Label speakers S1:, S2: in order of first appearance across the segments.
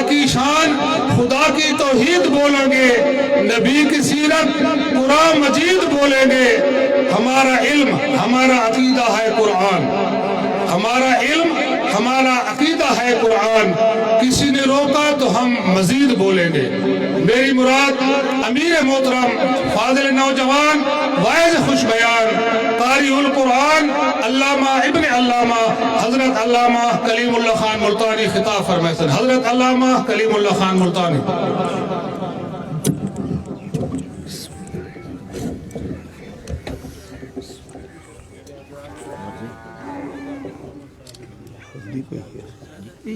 S1: کی شان خدا کی توحید بولیں گے، نبی کی سیرت قرآن مجید بولیں گے۔ ہمارا علم ہمارا عقیدہ ہے قرآن، ہمارا علم ہمارا عقیدہ ہے قرآن۔ کسی نے روکا تو ہم مزید بولیں گے۔ میری مراد امیر محترم فاضل نوجوان واعظ خوش بیان قاری القرآن علامہ ابن علامہ حضرت علامہ کلیم اللہ خان ملتانی خطاب فرمائے سن۔ حضرت علامہ کلیم اللہ خان ملتانی۔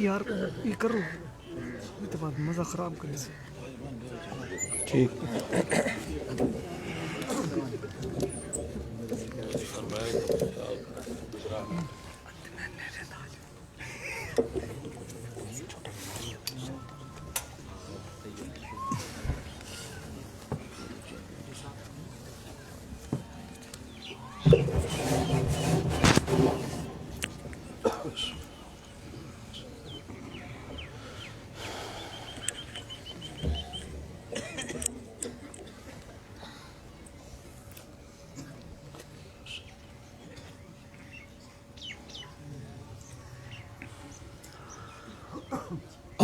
S2: یار یہ کرو یہ بعد مزہ خراب کرے سے
S3: ٹھیک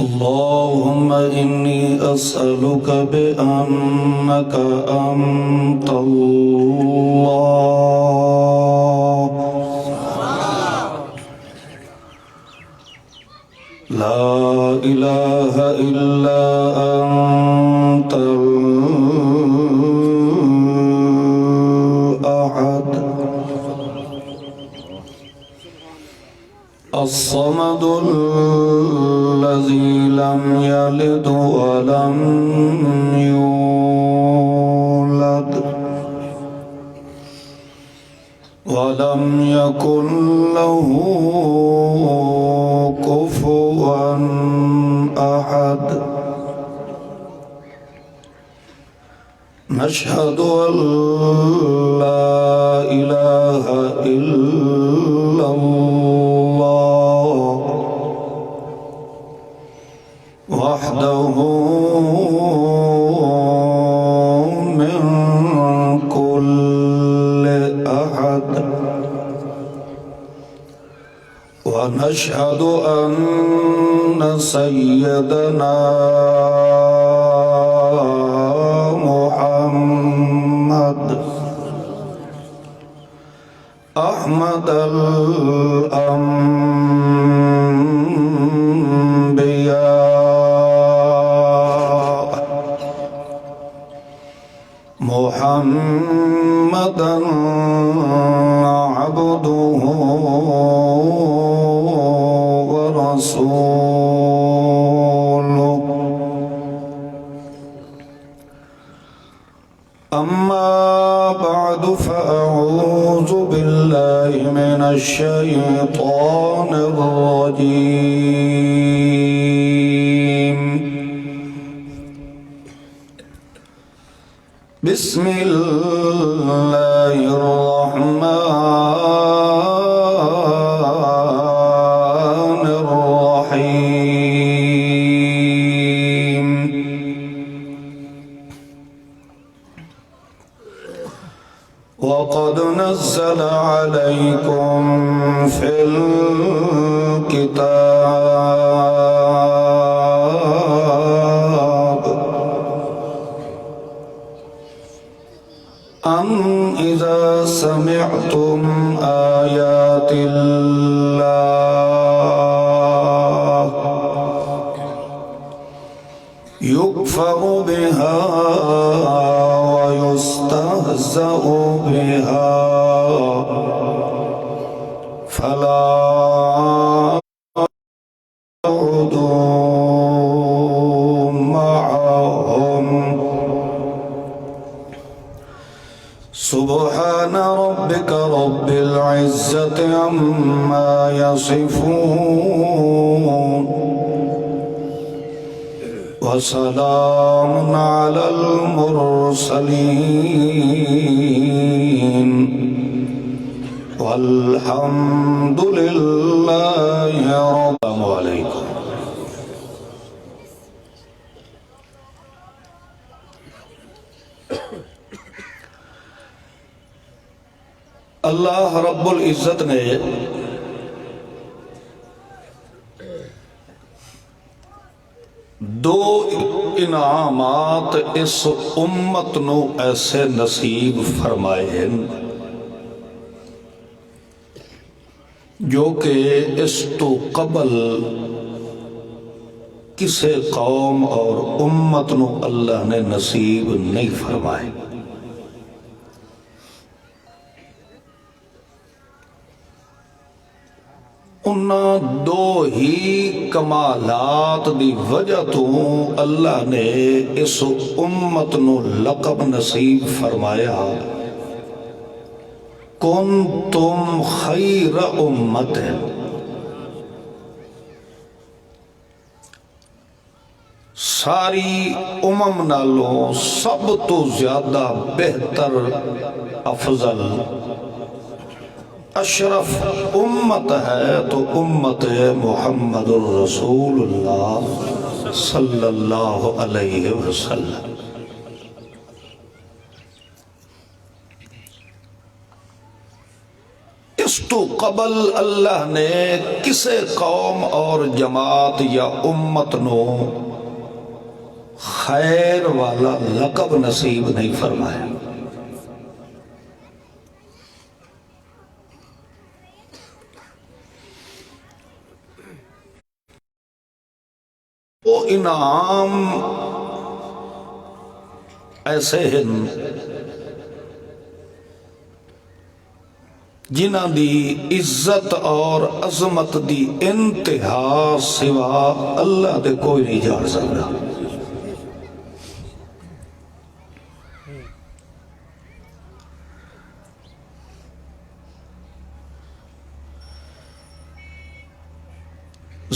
S3: اللهم إني أسألك بأنك أنت الله لا إله إلا أنت الأحد الصمد الذي لم يلد ولم يولد ولم يكن له كفوا أحد نشهد أن لا إله إلا الله وحده من كل أحد ونشهد أن سيدنا محمد أحمد الأنبياء محمدا عبده ورسوله أما بعد فأعوذ بالله من الشيطان الرجيم بسم الله الرحمن الرحيم وقد نزل عليكم في الكتاب أن إذا سمعتم آيات الله يكفر بها ويستهزأ بها فلا تقعدوا معهم سبحان ربك رب العزة عما يصفون وسلام على المرسلين والحمد لله رب العالمين. اللہ رب العزت نے دو انعامات اس امت نو ایسے نصیب فرمائے ہیں جو کہ اس تو قبل کسے قوم اور امت نو اللہ نے نصیب نہیں فرمائے. انہاں دو ہی کمالات دی وجہ تو اللہ نے اس امت نو لقب نصیب فرمایا کنتم خیر امت. ساری نالوں سب تو زیادہ بہتر افضل اشرف امت ہے تو امت محمد الرسول اللہ صلی اللہ علیہ وسلم. اس تو قبل اللہ نے کسے قوم اور جماعت یا امت نو خیر والا لقب نصیب نہیں فرمایا. وہ انعام ایسے ہیں جنہ دی عزت اور عظمت دی انتہا سوا اللہ دے کوئی نہیں جان سکتا.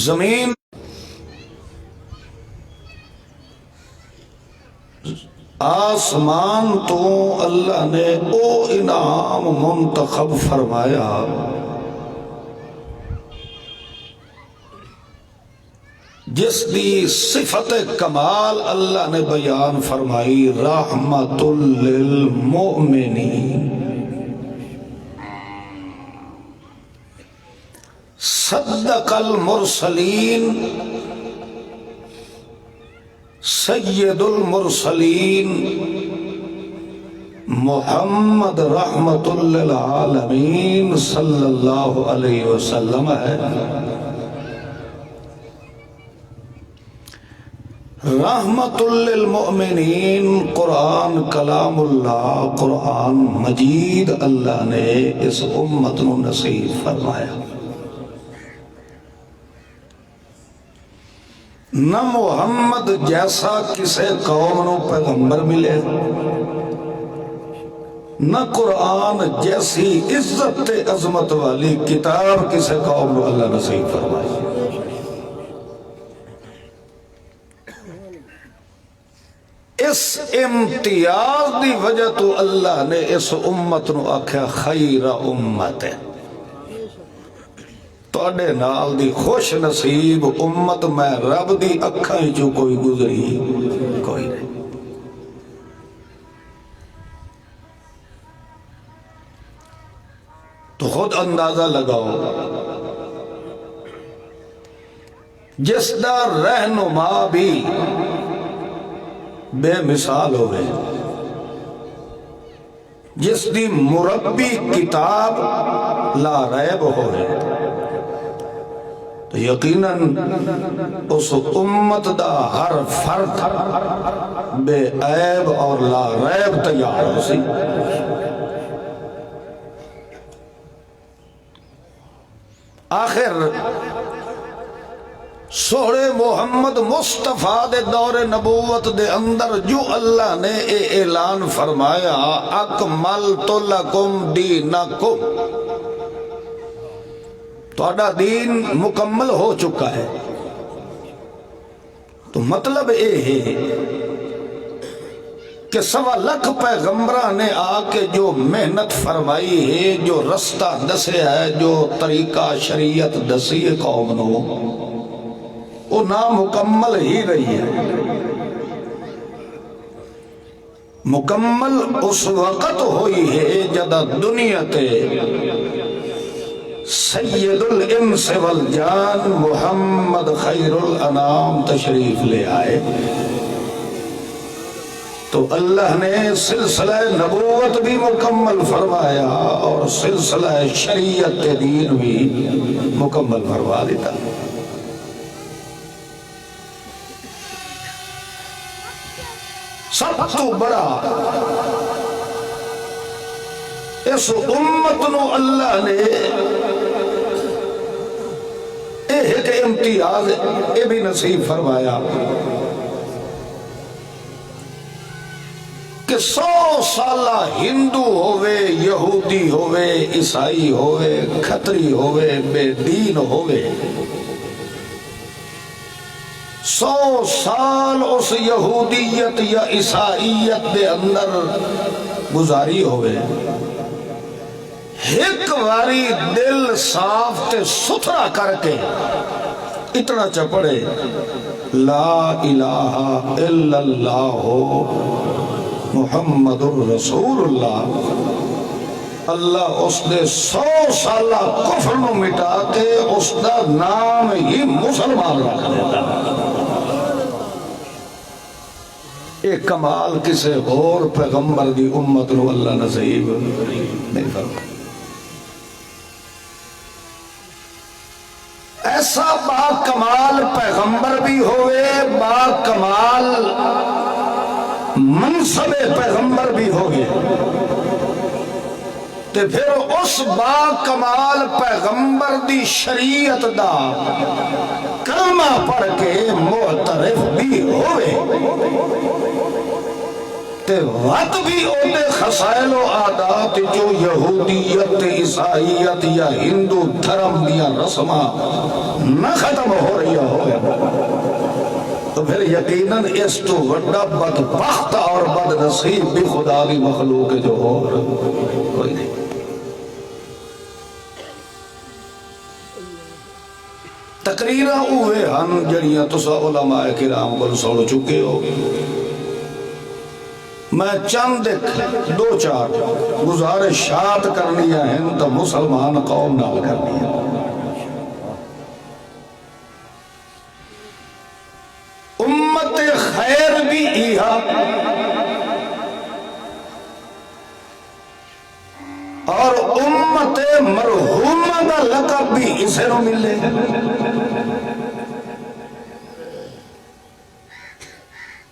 S3: زمین آسمان تو اللہ نے او انعام منتخب فرمایا جس دی صفت کمال اللہ نے بیان فرمائی رحمت للمؤمنین. صدق المرسلین سید المرسلین محمد رحمت للعالمین صلی اللہ علیہ وسلم ہے. رحمت للمؤمنین قرآن کلام اللہ قرآن مجید اللہ نے اس امت نو نصیب فرمایا. نہ محمد جیسا کسے قوم نو پیغمبر ملے نہ قرآن جیسی عزت عظمت والی کتاب کسے قوم نو اللہ نصیب فرمائے. اس امتیاز دی وجہ تو اللہ نے اس امت نو آکھیا خیر امت ہے. توڑے نال دی خوش نصیب امت میں رب دی اکھاں جو کوئی گزری کوئی نہیں. تو خود اندازہ لگاؤ جس دا رہنما بھی بے مثال ہوئے جس دی مربی کتاب لا ریب ہوئے تو یقیناً اس امت دا ہر فرد بے عیب اور لا ریب تیار ہو سی. آخر سوڑے محمد مصطفیٰ دے دور نبوت دے اندر جو اللہ نے اعلان فرمایا اکملت لکم دینکم توڑا دین مکمل ہو چکا ہے. تو مطلب یہ ہے کہ 1.25 لاکھ پیغمبران نے آ کے جو محنت فرمائی ہے جو رستہ دسے ہے جو طریقہ شریعت دسی ہے قوم نو وہ نامکمل ہی رہی ہے. مکمل اس وقت ہوئی ہے جدہ دنیا تے سید الانس والجان محمد خیر الانام تشریف لے آئے تو اللہ نے سلسلہ نبوت بھی مکمل فرمایا اور سلسلہ شریعت دین بھی مکمل فرما دیتا. سب تو بڑا اس امت نو اللہ نے ایک امتیاز یہ بھی نصیب فرمایا کہ 100 سالہ ہندو ہوئے، یہودی ہوئے، عیسائی ہوئے، کھتری ہوئے، بے دین ہوئے، 100 سال اس یہودیت یا عیسائیت دے اندر گزاری ہوئے، ایک واری دل صاف تے ستھرا کر کے اتنا چپڑے لا الہ الا اللہ محمد الرسول اللہ، اللہ اس نے 100 سالہ کفر نو مٹا کے اس دا نام ہی مسلمان رکھ دیتا. ایک کمال کسے اور پیغمبر دی امت نو اللہ نصیب نہیں فرمایا. ایسا با کمال پیغمبر بھی ہوئے، با کمال منصب پیغمبر بھی ہوئے، تے پھر اس با کمال پیغمبر دی شریعت دا کلمہ پڑھ کے معترف بھی ہوئے، تے وقت بھی اوتے خسائل و عادات جو یہودیت، عیسائیت یا ہندو دھرم دیا رسمہ نہ ختم ہو رہی ہوئے، تو پھر یقیناً اس تو وڈا بدبخت اور بد نصیب بھی خدا کی مخلوق جو اور کوئی نہیں. تقریرہ ہوئے ہم جڑیاں تسا علماء کرام کو سوڑ چکے ہو، میں چند دو چار گزارشات کرنیاں ہیں تو مسلمان قوم نال کرنیاں. امت خیر بھی ایہا اور امت مرحومہ دا لقب بھی اسے نو ملے.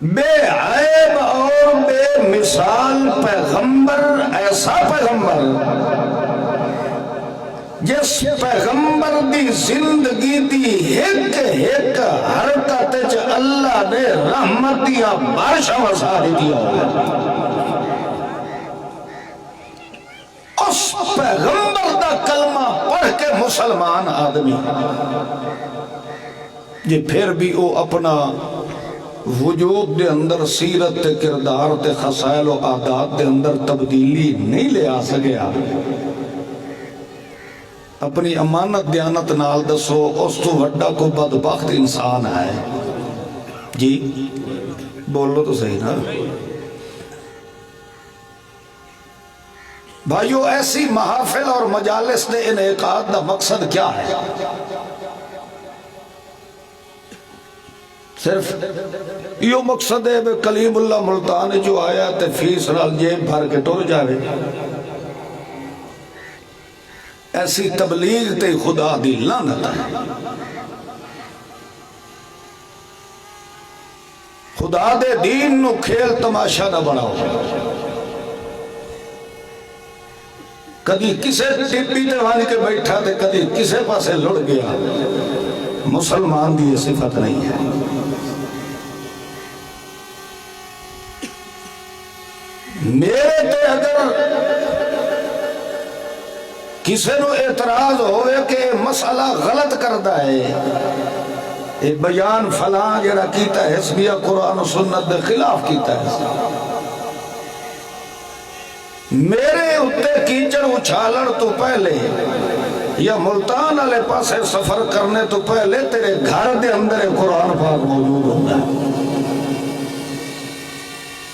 S3: بے عیب اور بے مثال پیغمبر، ایسا پیغمبر جس پیغمبر دی زندگی دی ایک ایک حرکت چ اللہ نے رحمت دیا بارشہ وسا دیا ہوگا. اس پیغمبر دا کلمہ پڑھ کے مسلمان آدمی یہ پھر بھی وہ اپنا وجود دے اندر سیرت تے کردار تے خسائل و عادات دے اندر تبدیلی نہیں لے آ سکیا، اپنی امانت دیانت نال دسو اس تو وڈا کو بدبخت انسان ہے. جی بولو تو صحیح نا بھائیو. ایسی محافل اور مجالس دے انعقاد دا مقصد کیا ہے؟ صرف یہ مقصد ہے کہ کلیم اللہ ملتان جو آیا تے فیس نال جیب بھر کے ٹر جاوے. ایسی تبلیغ تے خدا دی لعنت ہے. خدا دے دین نو کھیل تماشا نہ بناؤ. کدی کسے ٹپی تے وان کے بیٹھا تے کدی کسے پاسے لڑ گیا. مسلمان دی یہ صفت نہیں ہے. میرے تے اگر کسی نو اعتراض ہوئے کہ مسئلہ غلط کرتا ہے، یہ بیان فلاں جڑا کیتا ہے حسبیہ قرآن و سنت دے خلاف کیتا ہے، میرے اتے کیچڑ اچھالڑ تو پہلے یا ملتان والے پاسے سفر کرنے تو پہلے تیرے گھر دے اندر قرآن پاک موجود ہوتا ہے.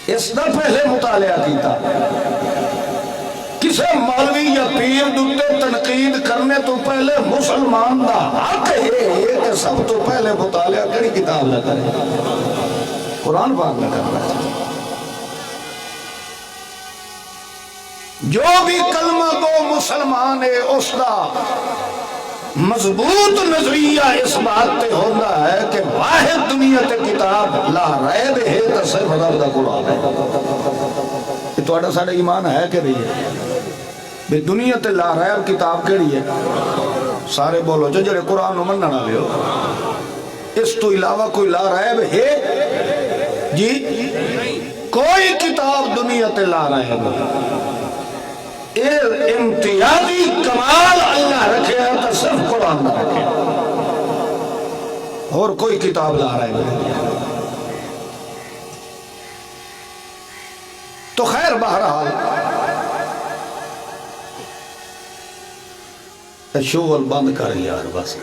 S3: اس دا پہلے مطالعہ کیتا کسے مولوی یا پیر دوتے تنقید کرنے تو پہلے مسلمان دا حق ہے کہ سب تو پہلے مطالعہ کری کتاب نہ کرے قرآن پاک نہ کرنا جو بھی کلمہ کو مسلمان ہے اس دا مضبوط نظریہ اس بات تے ہوتا ہے کہ واحد دنیا تے کتاب لا ریب ہے تو صرف رب دا قرآن ہے یہ تو اڑا ساڑھا ایمان ہے کہ نہیں ہے بے دنیا تے لا ریب کتاب کیڑی ہے سارے بولو جو جڑے قرآن مننا نہ لیو اس تو علاوہ کوئی لا ریب ہے جی کوئی کتاب دنیا تے لا ریب امتیازی کمال اللہ رکھے ہے تو صرف قرآن نہ رکھے اور کوئی کتاب لا رہے ہیں تو خیر بہرحال شغل بند کر یار بس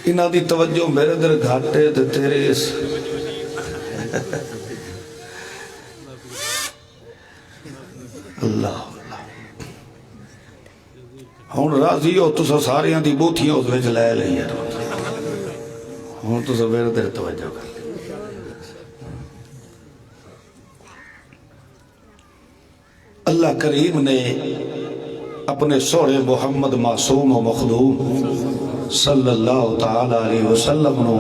S3: انہاں دی توجہ میرے در گھاٹے تے تیرے اس اللہ ہون راضی ہو تو ساریاں دی بوتھیاں اس وچ لے لئی یار ہون تو میرے در توجہ کر اللہ کریم نے اپنے سوڑے محمد معصوم و مخدوم صلی اللہ تعالی علیہ وسلم نو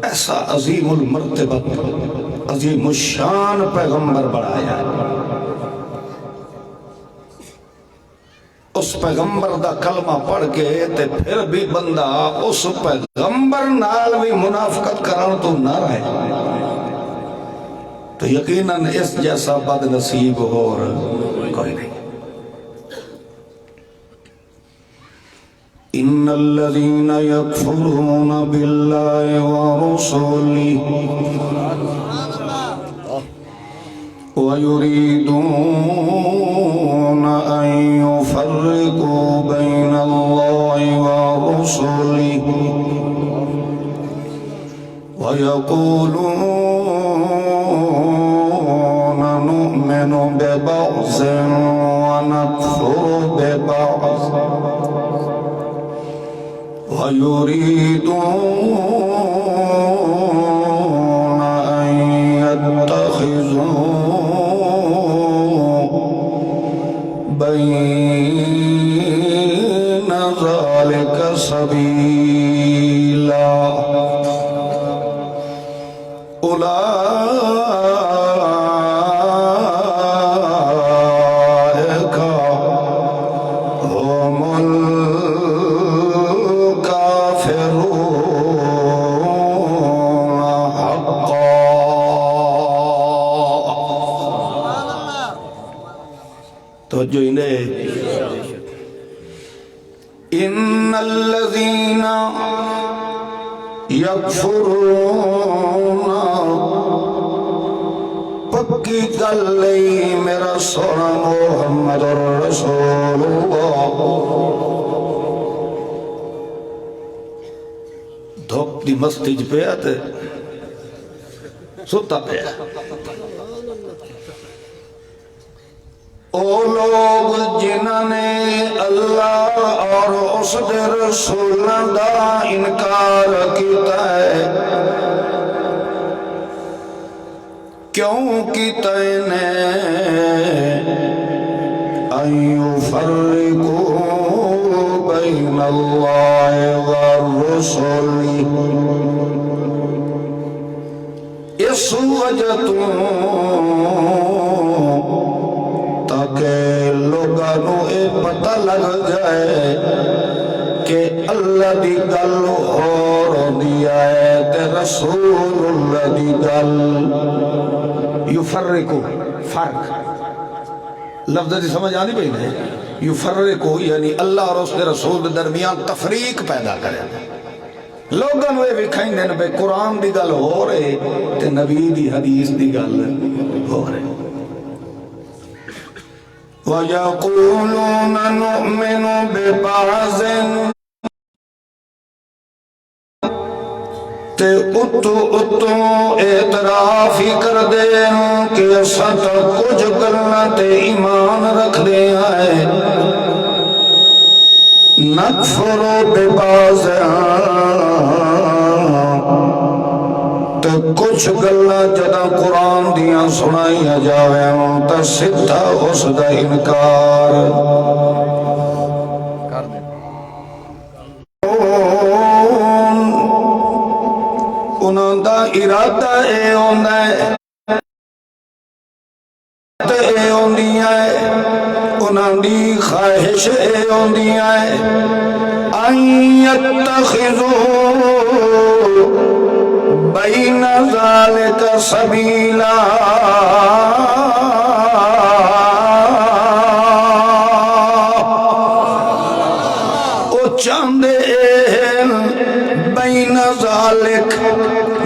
S3: ایسا عظیم المرتبت عظیم الشان پیغمبر بڑھایا اس پیغمبر دا کلمہ پڑھ کے تے پھر بھی بندہ اس پیغمبر نال بھی منافقت کرن تو نہ رہے تو یقیناً اس جیسا بد نصیب اور کوئی نہیں ان الذين يكفرون بالله ورسله ويريدون أن يفرقوا بين الله ورسله ويقولون نؤمن ببعض ونكفر ببعض ويريدون أن يتخذوا بين ذلك سبيلا أولئك هم الكافرون حقا توجہ انہیں ان الذين يكفرون پکی گلئی میرا سونا محمد رسول اللہ دھوپ دی مستی پہ آتے ستا پہ او لوگ جنہوں نے اللہ اور اس دے رسول دا انکار کیتا ہے کیوں کیتا ہے ان یفرقوا بین اللہ والرسل اس وجہ تاکہ لوگانوں اے پتہ لگ جائے کہ اللہ دی گل اور دیا ہے تے رسول اللہ دی گل یفرقو فرق لفظ دی سمجھ آنی پہی نہیں یفرقو یعنی اللہ اور اس دے رسول دے درمیان تفریق پیدا کرے لوگانوں اے وکھائیں دن پہ قرآن دی گل ہو رہے تے نبی دی حدیث دی گل ہو رہے وَيَقُولُونَ نُؤْمِنُ بِبَعْضٍ تے اتو اعتراف ہی کر دے کہ اساں تا کچھ گلاں تے ایمان رکھ دے آئے نکفر ببعض تے کچھ گلاں جداں قرآن دیاں سنائیاں جاویں تے سدھا اس دا انکار کر دے انہاں دا ارادہ اے ہوندا ہے اے ہوندیاں ہے انہاں دی خواہش اے ہوندیاں ہے ان یتخذوا بین ذالک سبیلا او چاندے بین ذالک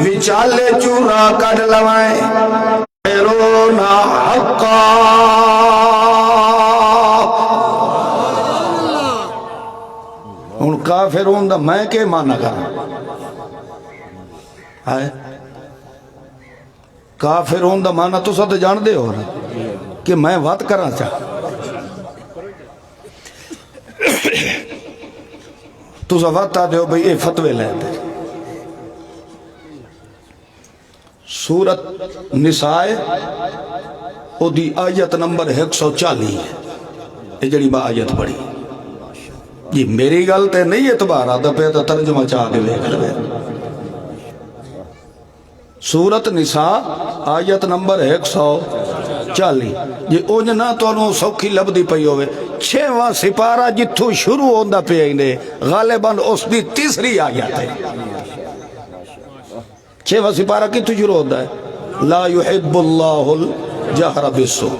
S3: وچالے چورا کڈ لوائیں خیرونا حقا ہن کافر ہوندا میں کہ مانا کراں کافر ہوندا مانا تو سب جان دے ہو کہ میں وات کراں چاہ تو سب وات آ دیو بھئی اے فتوے لے دے سورت نساء او دی آیت نمبر 140 ہے یہ جڑی با آیت پڑھی جی میری گل تے نہیں اعتبار آدھا پہ تو ترجمہ چاہ کے ویکھ لے سورت نساء آیت نمبر 140 جی اونج نہ تو انہوں سوکھی لب دی پئی ہوئے 6واں سپارہ جتھو شروع ہوندہ پہ آئینے غالباً اس دی تیسری آیت ہے 6واں سپارہ کتھو شروع ہوندہ ہے لا يحب اللہ الجہر بالسوء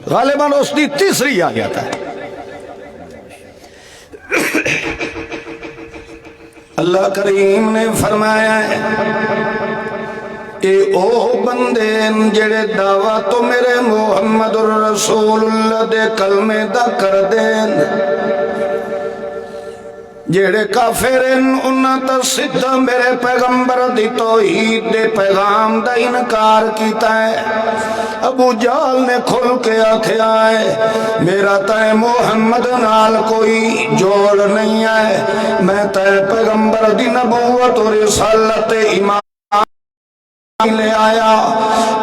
S3: غالباً اس دی تیسری آیت ہے اللہ کریم نے فرمایا ہے اے او بندے جڑے دعویٰ تو میرے محمد الرسول اللہ دے کلمے دا کر دین جڑے کافرین انہاں تا سدھا میرے پیغمبر دی توحید دے پیغام دا انکار کیتا ہے ابو جہل نے کھل کے آکھیا ہے میرا تے محمد نال کوئی جوڑ نہیں ہے میں تے پیغمبر دی نبوت اور رسالت ایمان لے آیا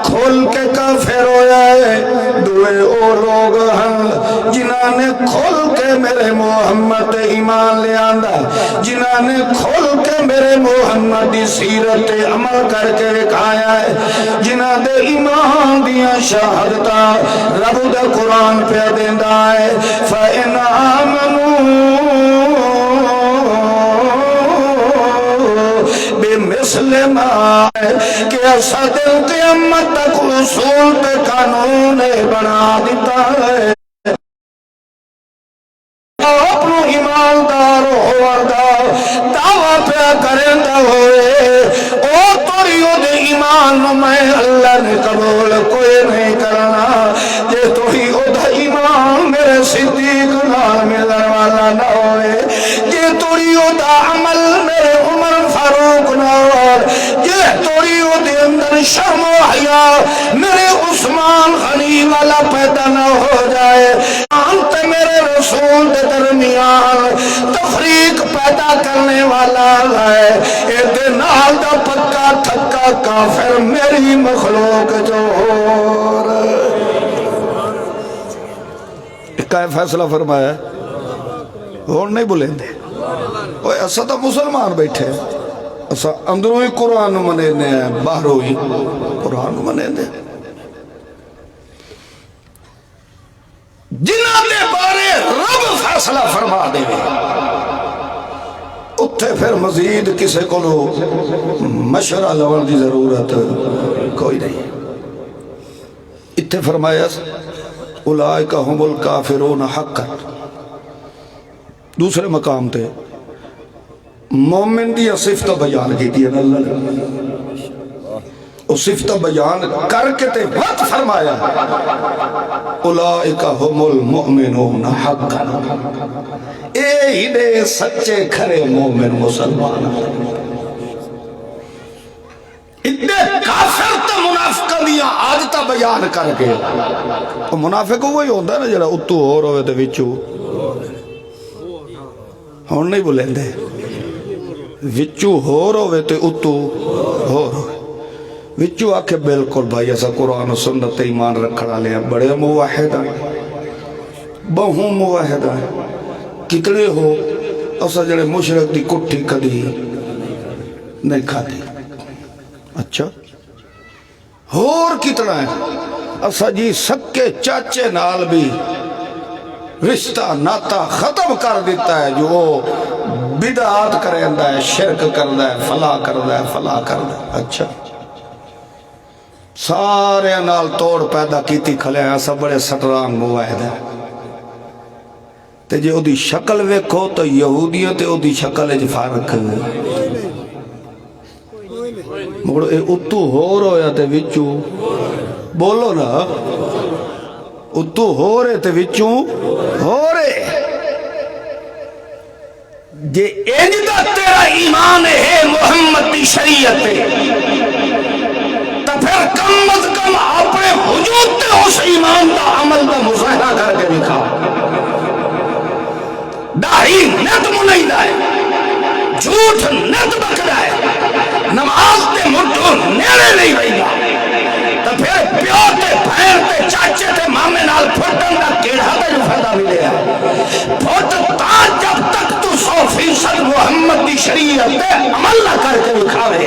S3: کھول کے کافر ہویا ہے دوئے او لوگ ہیں جنہاں نے کھول کے میرے محمد ایمان لے آندہ جنہاں نے کھول کے میرے محمد دی سیرت عمل کر کے رکھایا ہے جنہاں دے ایمان دیا شہادتا رب دے قرآن پہ دیندہ ہے فَإِنْ آمَنُوا مسلم کہ ایسا دل قیامت تک اصول پہ قانون بنا دیتا ہے اپنو ایماندار ہوردہ دعویٰ پہ کرندہ ہوئے او توریو دے ایمان میں اللہ نے قبول کوئی نہیں کرنا جے توریو دے ایمان میرے صدیق نال ملن والا نہ ہوئے جے توریو دا عمل میرے عمر فاروق نال جے توریو دے اندر شرم و حیا میرے عثمان غنی والا پیدا نہ ہو جائے انت میرے رسول دے درمیان تفریق پیدا کرنے والا ہے اے دے نال دا پکا تھکا کافر میری مخلوق جو ہو رہا ہے فیصلہ فرمایا اور نہیں بولیں دے ایسا تو مسلمان بیٹھے ایسا اندروں ہی قرآن منے دے باہروں ہی قرآن منے دے جنہاں دے بارے رب فیصلہ فرما دے اتھے پھر مزید کسے کو مشورہ لون دی ضرورت کوئی نہیں اتھے فرمایا اولئک هم الکافرون حقا دوسرے مقام تے مومن دی صفت بیان کی دی اللہ نے وہ صفت بیان کر کے تے وقت فرمایا اولئک هم المؤمنون حقا اے ہی دے سچے کھرے مومن مسلمان اتنے کافر تے منافقاں دیاں عادتاں بیان کر کے منافق وہی ہوندا نا جڑا اتو ہور ہوے تے وچوں ہن نہیں بولیندے وچوں ہور ہوے تے اتو ہور ہوے وچوں آکھے بالکل بھائی ایسا قرآن و سنت ایمان رکھڑ والے ہیں بڑے موحد ہیں بہوں موحد ہیں کتنے ہو اسا جڑے مشرک دی کٹھی کدی نہیں کھاتی اچھا اور کتنا ہے اسا جی سکے چاچے نال بھی رشتہ ناتا ختم کر دیتا ہے جو بدعات کریندا ہے شرک کردا ہے فلا کردا ہے فلا کردا ہے اچھا سارے نال توڑ پیدا کیتی کھلے ہیں سب بڑے سٹران موحد ہیں تے جے او دی شکل ویکھو تو یہودیوں تے او دی شکل اج فرق مگر اے اتو ہور ہویا تے وچوں بولو نا اتو ہو رہے تے وچوں ہو رہے جے انجدہ تیرا ایمان ہے محمد دی شریعت تو پھر کم از کم اپنے وجود تے اس ایمان دا عمل دا مظاہرہ کر کے دکھا داڑھی نت منائی دائے جھوٹ نت بکڑا ہے نماز تے مٹھو نیڑے نہیں رہی گا تو پھر پیو تے بھین تے چاچے تے مامے نال پھٹن دا کیڑا تے جو فائدہ ملے ہے پھٹ تا جب تک تو 100% محمد دی شریعت تے عمل نہ کر کے دکھاوے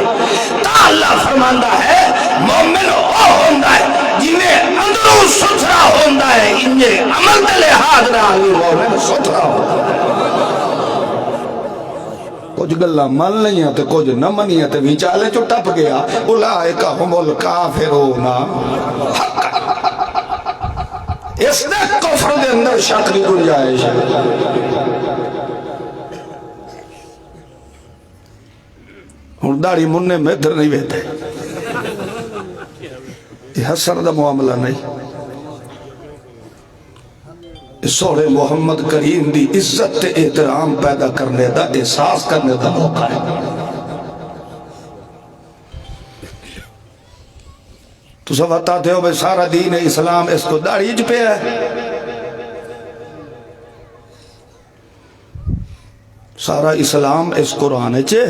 S3: تا اللہ فرماندا ہے مومن او ہوندا ہے جنہیں اندروں ستھرا ہوندا ہے انجے عمل دے لحاظ نال مومن ستھرا ہوندا ہے کچھ گلہ من لئیاں تے کچھ نہ منیاں تے ویچالے چو ٹپ گیا اولائکا ہم الکافرون اس نے کفر دے اندر شک کی گنجائش ہے ہن داڑھی مننے میں ادھر نہیں بیٹھے یہ حسر دا معاملہ نہیں سوڑے محمد کریم دی عزت تے احترام پیدا کرنے دا احساس کرنے دا موقع ہے تو سب بتاتے ہو بھئی سارا دین اسلام اس کو داڑھی اج پہ ہے سارا اسلام اس قرآن چے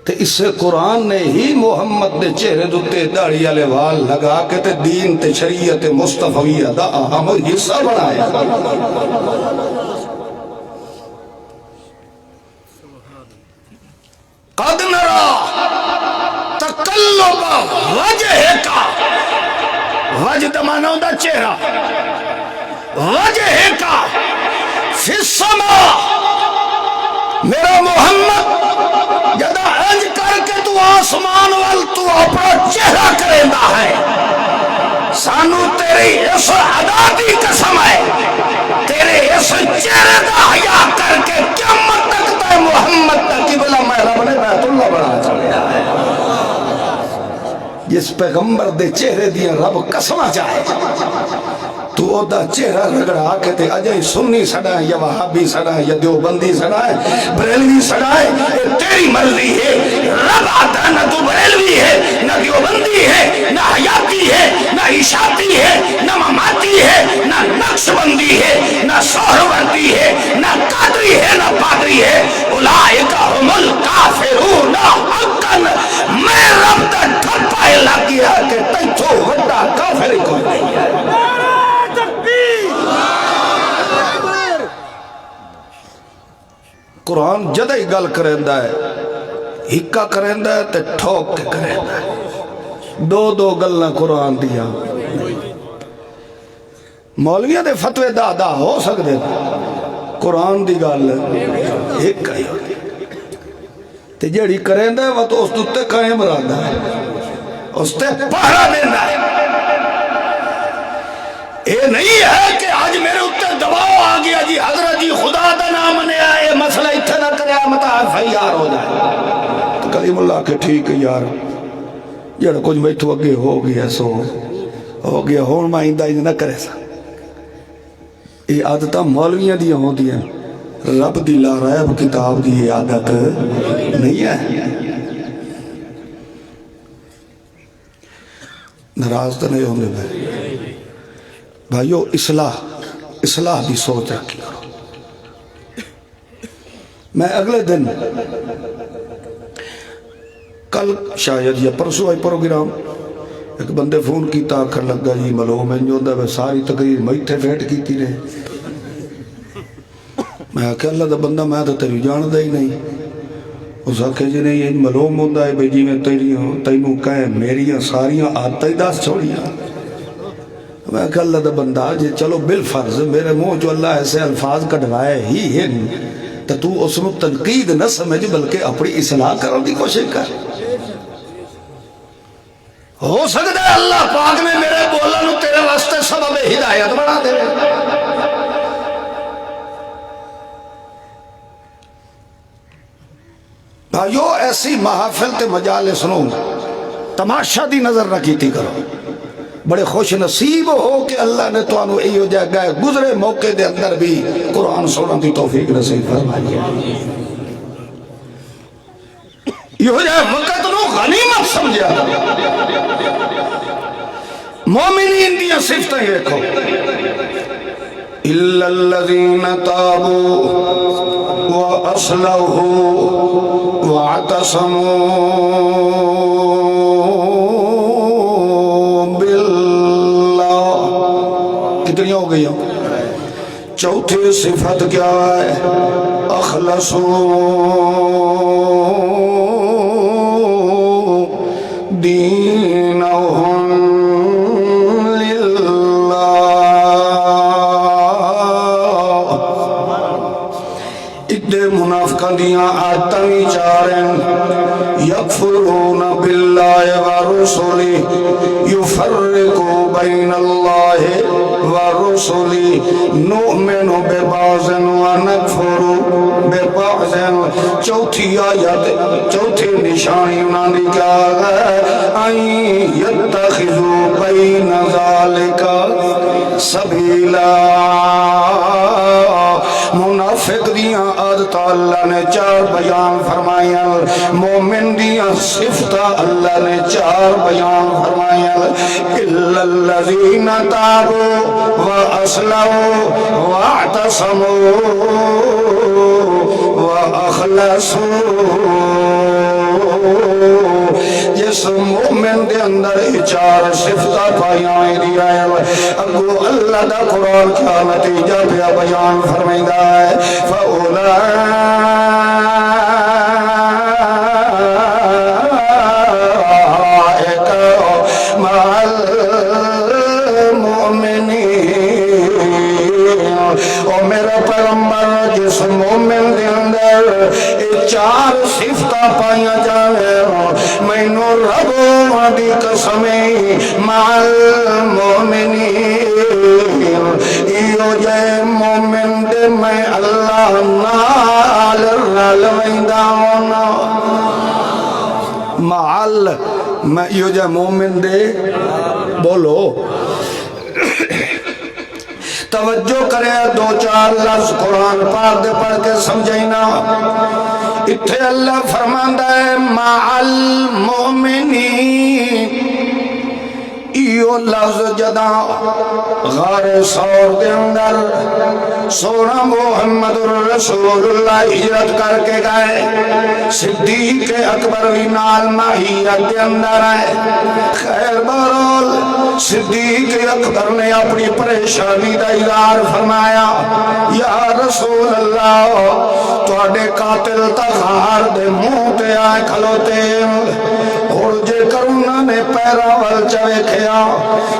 S3: تے اس سے قرآن نے ہی محمد دے چہرے دوتے داڑھی والے وال لگا کے تے دین تے شریعت مصطفیہ دا اہم حصہ بنایا قد نرا تقلب وجہ کا وجہ دمانوں دا چہرہ وجہ کا فی السماء میرا محمد جدا انج کر کے تو آسمان وال تو اپنا چہرہ کریندا ہے سانو تیری اس ادا دی قسم ہے تیرے اس چہرے دا حیا کر کے قیامت تک تے محمد دا قبلہ محرم نے بیت اللہ بنا چلیا ہے جس پیغمبر دے چہرے دیا رب قسمہ چاہے تو او دا چہرہ رگڑا کے تے اجائی سنی سڑائے یا وہابی سڑائے یا دیوبندی سڑائے بریلوی سڑائے تیری مرضی ہے رب آتا نہ تو بریلوی ہے نہ دیوبندی ہے نہ حیاتی ہے نہ عشاتی ہے نہ مماتی ہے نہ نقشبندی ہے نہ سہروردی ہے نہ قادری ہے نہ پادری ہے اولئک هم الکافرون حقا میں رب دا ٹھپا لگ گیا کہ تیتھو وڈا کافر کوئی نہیں ہے قرآن جدہ ہی گل کریندا ہے ہکا کریندا ہے تے ٹھوک کے کریندا ہے دو گلنا قرآن دیا مولویاں دے فتوے دا ہو سکتے قرآن دی گل ہکا ہی ہوتی تے جڑی کریندا ہے وہ تو اس تے قائم رہندا ہے اس تے پہرا دیندا ہے یہ نہیں ہے کہ آج میرے اتر دباؤ آ گیا جی حضرت جی خدا دا نام نے آئے مسئلہ اتھے نہ کرے مطاعف ہے یار ہو جائے تو کلیم اللہ کے ٹھیک ہے یار جڑا کچھ بیٹھو اگے ہو گیا سو ہو گیا ہون مائندہ ہی نہ کرے سا یہ عادتہ مولویاں دیا ہوں دیا رب دی لا ریب کتاب دی عادت نہیں ہے ناراض تو نہیں ہوندے بھائی بھائیو اصلاح دی سوچ رکھی کرو میں اگلے دن کل شاید یا پرسوں آئی پروگرام ایک بندے فون کیتا آکھر لگا جی ملو میں جو دا ساری تقریر میتھے فیٹ کیتی رہے میں کہ اللہ دا بندہ میں تو تیری جان دا ہی نہیں اس آکھے جی نہیں یہ ملوم ہوندہ ہے بھئی جی میں تینوں کہے میریاں ساریاں آتا ہی داس چھوڑیاں میں کہ اللہ دا بندہ جی چلو بالفرض میرے منہ جو اللہ ایسے الفاظ کڑھوائے ہی ہیں تو اس میں تنقید نہ سمجھ بلکہ اپنی اصلاح کرنے کی کوشش کر ہو سکتا ہے اللہ پاک نے میرے بولن تیرے واسطے سبب ہدایت بنا دے بھائیو ایسی محافل تے مجالس نو تماشا دی نظر رکھی تھی کرو بڑے خوش نصیب ہو کہ اللہ نے تو انو ایو جگہ گزرے موقع دے اندر بھی قرآن سنن دی توفیق نصیب فرمائی یہ جائے وقت نو غنیمت سمجھا مومنین دیا صفتیں دیکھو إِلَّا الَّذِينَ تَابُوا وَأَصْلَحُوا وَاعْتَصَمُوا بِاللَّهِ کتنی ہو گئی ہوں چوتھی صفت کیا ہے اخلصوا دینہم منافقہ دیاں آتنی چارن یکفرون باللہ ورسولی یفرقو بین اللہ ورسولی نؤمن ببعض ونکفر ببعض چوتھی آیت چوتھی نشانی انہوں نے کیا ہے این یتخذو بین ذالک سبیلا منافق دیاں عادت اللہ نے چار بیان فرمائیا مومن دیاں صفت اللہ نے چار بیان فرمائیا الا الذین تابوا واصلحوا واعتصموا واخلصوا جس مومن دے اندر چار صفتہ پائیاں دیا ہے اگو اللہ دا قرآن کیا نتیجہ پہ بیان فرمیدہ ہے فَأُولَئِكَ مَعَ الْمُؤْمِنِينَ او میرا پیغمبر جس مومن دے اندر چار صفتہ پائیاں جاوے مینو ربو دی قسمی مع المؤمنین ایو جے مومن دے میں اللہ نال رلویندہ ہونا معل میں ایو جے مومن دے بولو توجہ کرے دو چار لفظ قرآن پاک دے پڑھ کے سمجھینا اتھے اللہ فرماندہ ہے مع المؤمنین ایو لفظ جدا غار سور دے اندر سونا محمد الرسول اللہ ہجرت کر کے گئے صدیق اکبر بھی نال ماہیت دے اندر ہے خیر بارول صدیق اکبر نے اپنی پریشانی دا اظہار فرمایا یا رسول اللہ تواڈے قاتل تغار دے منہ تے آئے کھلوتے اور جے کرونا نے پیرا ول چوے کھیا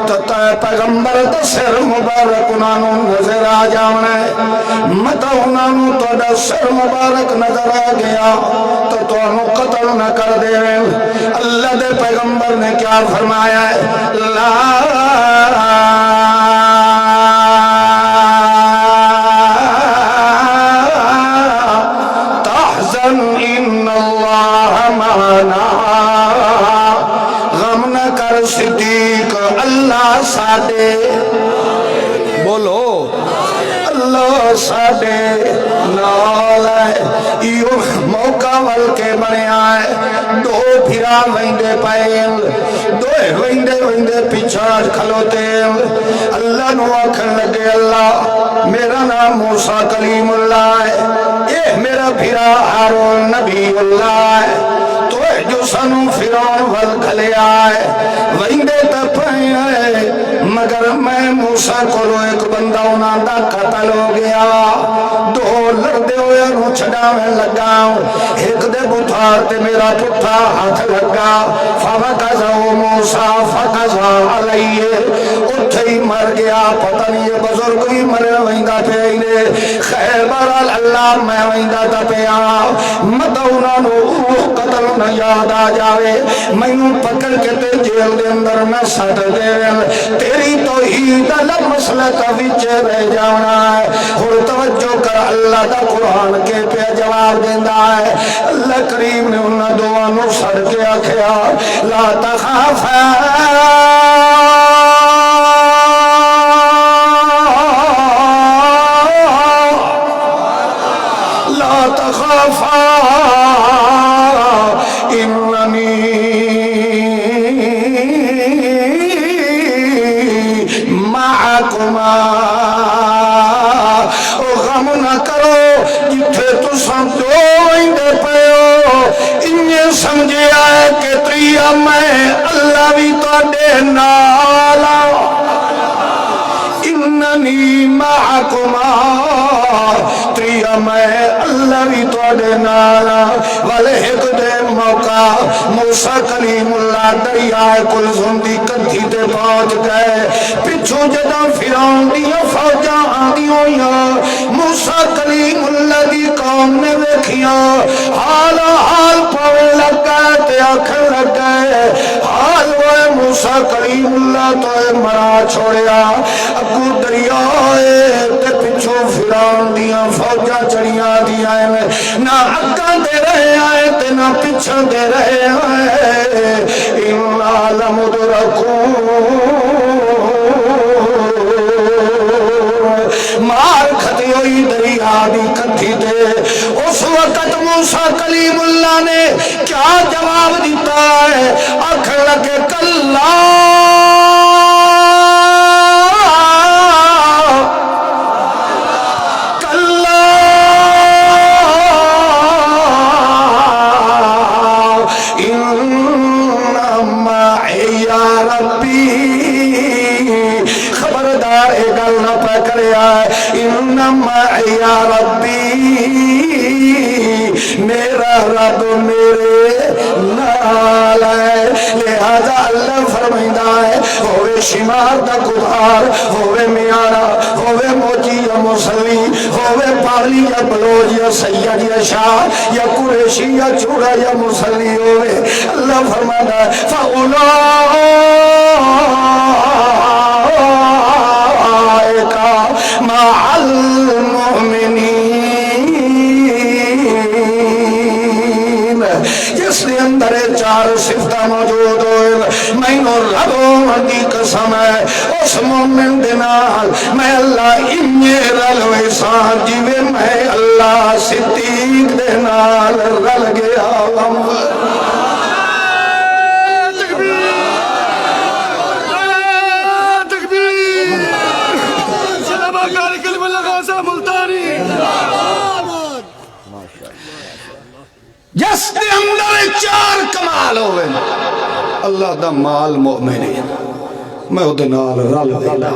S3: تو تے پیغمبر دا سر مبارک انہوں نظر آ جاونے متا انہوں تواڈا سر مبارک نظر آ گیا تو انہوں قتل نہ کر دے اللہ دے پیغمبر نے کیا فرمایا ہے لا تحزن ان اللہ معنا غم نہ کر صدیق اللہ ساڈے بولو اللہ ساڈے نال ہے ایو موقع ول کے بنیا ہے دو پھرا ویندے پائیں دوئے ویندے پیچھا کھلوتے اللہ نو آکھن لگے اللہ میرا نام موسیٰ کلیم اللہ ہے اے میرا پھرا ہارون نبی اللہ ہے تو جو سنو فرعون ول کھلے آئے ویندے تپائیں آئے مگر میں موسیٰ کو ایک بندہ انہاں دا قتل ہو گیا دو لڑدے ہوئے انہوں چھڑا میں لگاؤں ایک دے بطار تے میرا پٹھا ہاتھ لگا فَوَقَزَهُ مُوسَى فَقَزَا عَلَيْهِ اٹھے ہی مر گیا پتہ نہیں یہ بزرگ ہی مرے ویندہ پہ آئینے خیر بہرحال اللہ میں ویندہ تا پہ آؤں مدونہ نو قتل نہ یاد آ جاوے میں نو پکڑ کے تے جیل دے اندر میں سٹ دے تیری توحید اللہ مسئلہ کا وچے رہ جانا ہے اور توجہ کر اللہ دا قرآن کے پہ جواب دیندہ ہے اللہ کریم نے انہاں دوانوں سڑ کے آکھیا لا تخافا لا تخافا اننی معکما غم نہ کرو جتھے تو سمجھو اندے پیو انہیں سمجھے آئے کہ تریہ میں اللہ بھی تو دے نالا اننی معکما تریہ میں اللہ بھی تو دے نالا والے ایک دے موقع موسیٰ کلیم اللہ دریائے کلثوم دی کدھی تے پہنچ گئے پچھو جدہ فرعون دیا فوجاں آندیوں یا موسیٰ کلیم اللہ دی قوم نے ویکھیاں حال پاوے لگ گئے تے آکھن لگ گئے حال وہ موسیٰ کلیم اللہ تو مرا چھوڑیا اگو دریائے تے پچھو فرعون دیا فوجاں چڑیاں دیا نہ اکاں دے رہے آئے تے نہ پچھاں دے رہے آئے اِنَّا لَمُدْرَكُونَ مار کھتی ہوئی دریا دی کتھی دے اس وقت موسیٰ کلیم اللہ نے کیا جواب دیتا ہے آکھن لگے کلا انما یا ربی میرا رب میرے نال ہے لہذا اللہ فرمائندہ ہے ہوئے شمار دا کدھار ہوئے میارا ہوئے موچی یا مسلی ہوئے پالی یا بلوج یا سید یا شاہ یا قریشی یا چوڑا یا مسلی ہوئے اللہ فرمائندہ ہے مع المؤمنین جس نے اندر چار صفتہ موجود ہوئے میں نو ربوں دی قسم ہے اس مومن دنال میں اللہ انجے رلوے سان جیوے میں اللہ صدیق دنال رل گیا جس کے اندر چار کمال ہوئے اللہ دا مال مومنین میں او دے نال رل ویلا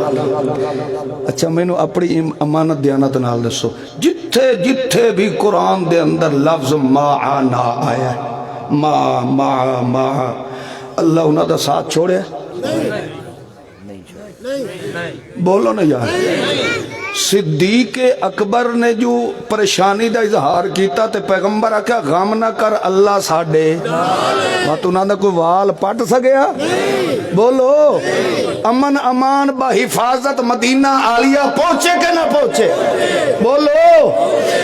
S3: اچھا میں نو اپنی امانت دیانت نال دسو جتھے بھی قرآن دے اندر لفظ معانا آیا ہے ما اللہ انہاں دا ساتھ چھوڑے بولو نا یار صدیق اکبر نے جو پریشانی دا اظہار کیتا تے پیغمبر آکھا غم نہ کر اللہ ساڑے بات انہاں دا کوئی وال پٹ سگیا بولو امن امان با حفاظت مدینہ عالیہ پہنچے کہ نہ پہنچے بولو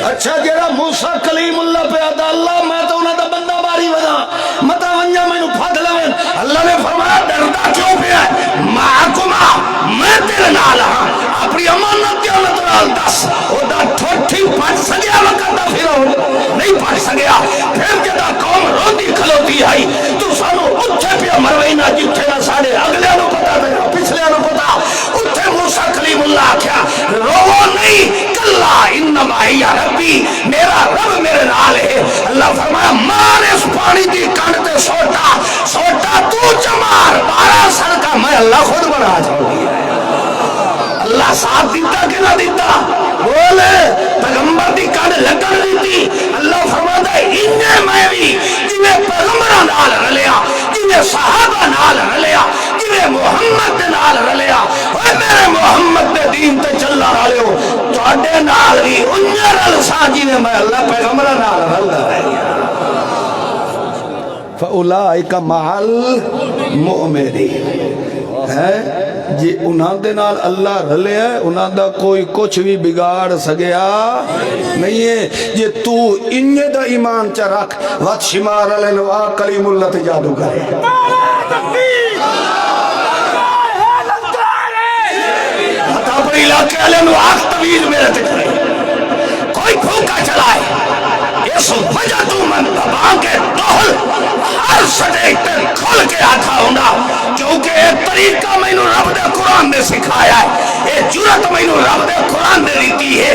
S3: اچھا جیرا موسیٰ کلیم اللہ پہ آدھا اللہ میں تو انہاں دا بندہ باری ودا متا ونجا میں نو پھاد لویں اللہ نے فرمایا ڈردا کیوں پہ ہے معاکما میں تیرے نال ہاں اپنی امانت دیانت نال دس او دا ٹھوٹھی پڑھ سگیا وقت دا پھر نہیں پڑھ سگیا پھر جدا قوم روندی کھلوتی آئی تو یا ربی میرا رب میرے نال ہے. اللہ فرمایا مار اس پانی دی کنڈ تے سوٹا تو چمار 12 سال کا میں اللہ خود بنا چھوڑی ہے. اللہ ساتھ دیتا کہ نہ دیتا بولے پیغمبر دی کنڈ لگن دیتی. اللہ فرماتا ہے انہیں میں بھی جنہیں پیغمبران نال رلیا جنہیں صحابہ نال رلیا جنہیں محمد دے نال رلیا اے میرے محمد دے دین تے چلنا رلے ہو تواڈے نال بھی انہیں رل سا جنہیں میں اللہ پیغمبران نال رلدا رہیا. فاولئک مع المؤمنین ہے جی انہاں دے نال اللہ رلے ہے انہاں دا کوئی کچھ بھی بگاڑ سگیا نہیں ہے. جی تو انجے دا ایمان چا رکھ وات شمار لینو آ کلیم اللہ تے جادو کرے ہتا اپنی علاقے لینو آخ طویل میرے تے کرے کوئی پھوکا چلائے اس وجہ تو من دبان کے دوہل ہر سجے تے کھول کے آتھا ہونا کیونکہ ایک طریقہ میں رب دے قرآن نے سکھایا ہے ایک جرت میں رب دے قرآن نے دیتی ہے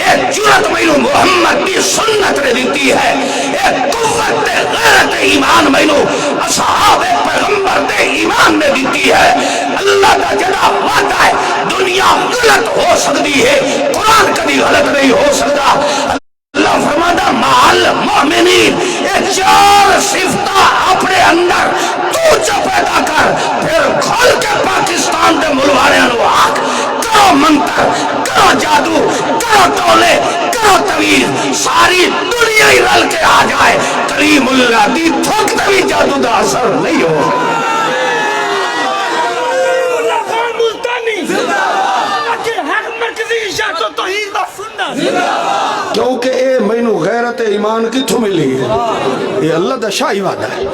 S3: ایک جرت میں محمد کی سنت نے دیتی ہے ایک قوت غیرت ایمان میں اصحاب پیغمبر دے ایمان نے دیتی ہے. اللہ کا جڑا وعدہ ہے دنیا غلط ہو سکتی ہے قرآن کبھی غلط نہیں ہو سکتا. اللہ فرماتا مال مومنین یہ 4 صفتہ اپنے اندر تو پیدا کر پھر کھول کے پاکستان دے ملواریاں نو آکھ کرو منتر کرو جادو کرو ٹولے کرو طویل ساری دنیا ہی رل کے آ جائے کریم اللہ دی تھوک بھی جادو دا اثر نہیں ہو. کیونکہ اے مینو غیرت ایمان کتھوں ملی ہے یہ اللہ دا شاہی وعدہ ہے.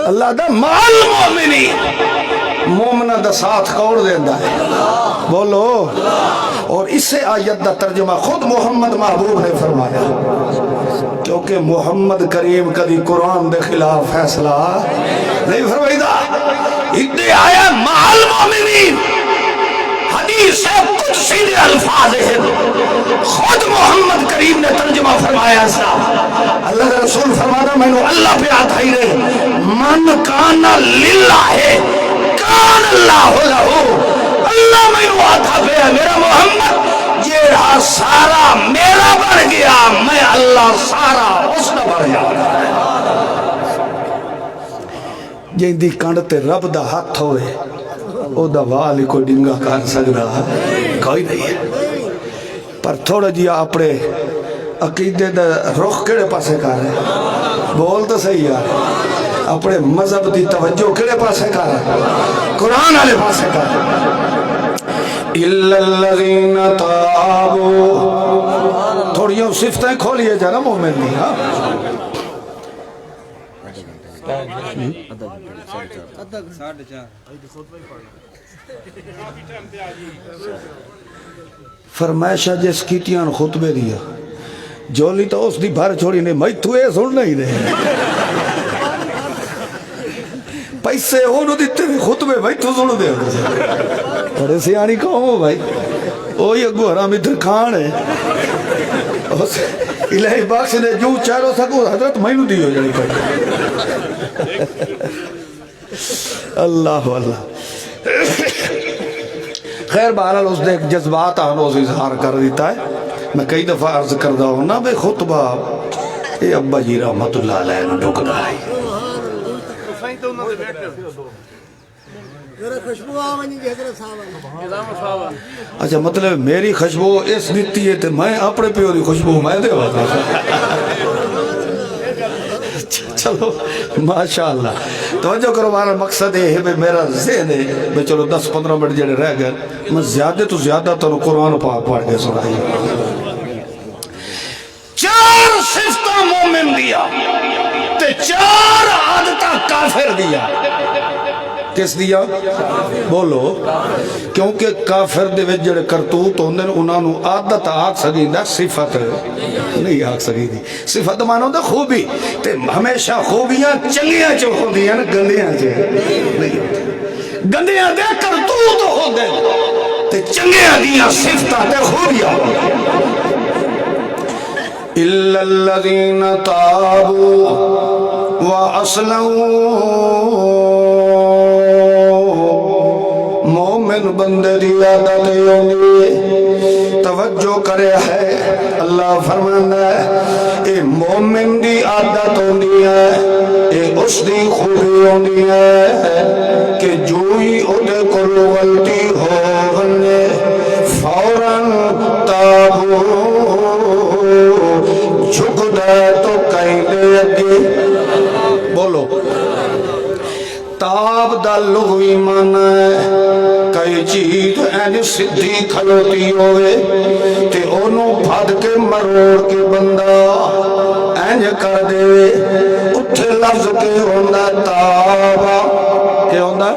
S3: اللہ دا مال مومنین مومنہ دا ساتھ کوڑ دیندہ ہے بولو. اور اس سے آیت دا ترجمہ خود محمد محبوب نے فرمایا کیونکہ محمد کریم کدی قرآن دے خلاف فیصلہ نہیں فرمائی دا ادھے آیا مال مومنین حدیث ہے قدسی دے الفاظ ہیں خود محمد کریم نے ترجمہ فرمایا سا. اللہ کے رسول فرمانا میں نے اللہ پہ آتھائی رہے من کانا للہ ہے کان اللہ لہو. اللہ میں نے آتھا پہ ہے میرا محمد یہ سارا میرا بڑھ گیا میں اللہ سارا اس نے بڑھ گیا. جن دی کنڈ تے رب دا ہاتھ ہوئے او دا والی کوئی ڈنگا کر سکتا کوئی نہیں ہے. پر تھوڑا جی اپنے عقیدے دا رخ کیڑے پاسے کر رہے بول تو صحیح یار اپنے مذہب دی توجہ کیڑے پاسے کر رہے قرآن والے پاسے کر رہے. اِلَّا الَّذِينَ تَابُوا تھوڑیوں صفتیں کھولیے جانا مومن نہیں ہاں فرمائشہ جس کیتیاں خطبے دیا جولی تو اس دی بھر چھوڑی نہیں میں تو اے سن نہیں رہے پیسے انہوں دیتے بھی خطبے بھائی تو سن دے بڑے سیانی کہوں ہو بھائی اوہی اگو حرامی درکھان ہے الہی باکس نے جو چاروں سکو حضرت میں نو دیو جڑی پڑی اللہ اللہ. خیر بہرحال اس نے جذبات آنوز اظہار کر دیتا ہے. میں کئی دفعہ عرض کردہ ہوں نا بے خطبہ اے ابا جی رحمت اللہ علیہ نے ڈھکنا ہے اچھا مطلب میری خوشبو اس دیتی ہے تو میں اپنے پیو دی خوشبو میں دے ہوتا چلو ماشاءاللہ توجہ کرو ہمارا مقصد ہے میرا ذہن ہے میں چلو 10-15 منٹ جڑے رہ گئے میں زیادہ تو زیادہ تو قرآن پاک پڑھ کے سنائی 4 صفتہ مومن دیا تے 4 عادتہ کافر دیا. کس دیا بولو کیونکہ کافر دے وچ جڑے کرتوت ہوندے انہاں نو عادت آکھ سکیندا صفت نہیں آکھ سکیندی. صفت مانو تے خوبی تے ہمیشہ خوبیاں چنگیاں چ ہوندیاں گندیاں چ نہیں. گندیاں دے کرتوت ہوندے تے چنگیاں دیاں صفتاں تے خوبیاں إلا الذين تابوا وأصلحوا مومن بندے دی عادت ہوندی توجہ کرے ہے اللہ فرماندا ہے اے مومن دی عادت ہوندی ہے اے اس دی خوبی ہوندی ہے کہ جو ہی اودے کول غلطی ہو ونے فوراً تابو جھکدا تو کہیں دے اگے بولو تاب دا لغوی معنی ہے کئی چیز اینج سدھی کھلوتی ہوئے تے انہوں بھد کے مروڑ کے بندہ اینج کر دے اتھے لفظ کے ہوندہ تابا کہ ہوندہ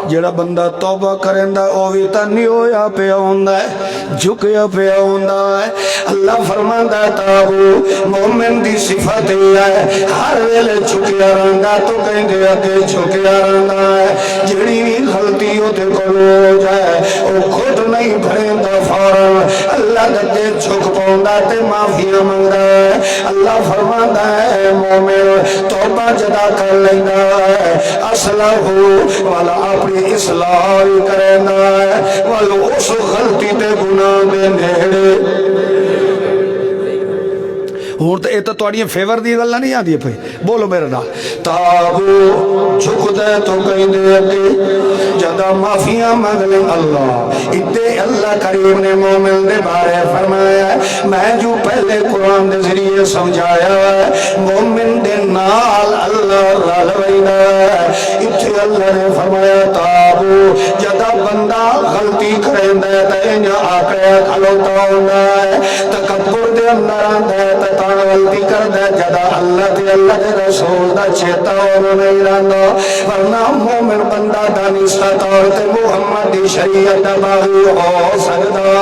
S3: جڑا بندہ توبہ کرندہ اووی تا نہیں ہویا پیا ہوندہ ہے جھکیا پیا ہوندہ ہے اللہ فرماندہ تابو مومن دی صفت ہے ہر ویلے جھکیا رہندا تو کہیں دے اگے جھکیا رہندا ہے جڑی بھی غلطی ہوتے کرو جائے او خود نہیں بھریندا فوراً اللہ دے جھک پوندا تے معافیاں منگدا ہے اللہ فرماندہ ہے مومن توبہ جدا کر لیندا ہے اصلح والا اپنی اصلاح کرنا ہے والو اس غلطی تے گناہ دے نیڑے ہوں تو یہ تو تھوڑیاں فیور دی گل نہیں آتی پئی بولو میرے نال تابو جھک دے تو کہیں دے اگے جدا معافیاں مانگ لیں اللہ اتنے اللہ کریم نے مومن دے بارے فرمایا ہے میں جو پہلے قرآن دے ذریعے سمجھایا ہے مومن دے نال اللہ رل ویندا ہے اتنے اللہ نے فرمایا تابو جدا بندہ غلطی کریندا ہے تے انج آکڑیا کھلوتا ہوندا ہے تکبر دے اندر آندا ہے تے غلطی کر دے جدا اللہ دے رسول دا چیتا اور نہیں رہندا ورنہ مومن بندہ دانستہ طور تے محمد دی شریعت دا باغی ہو سکدا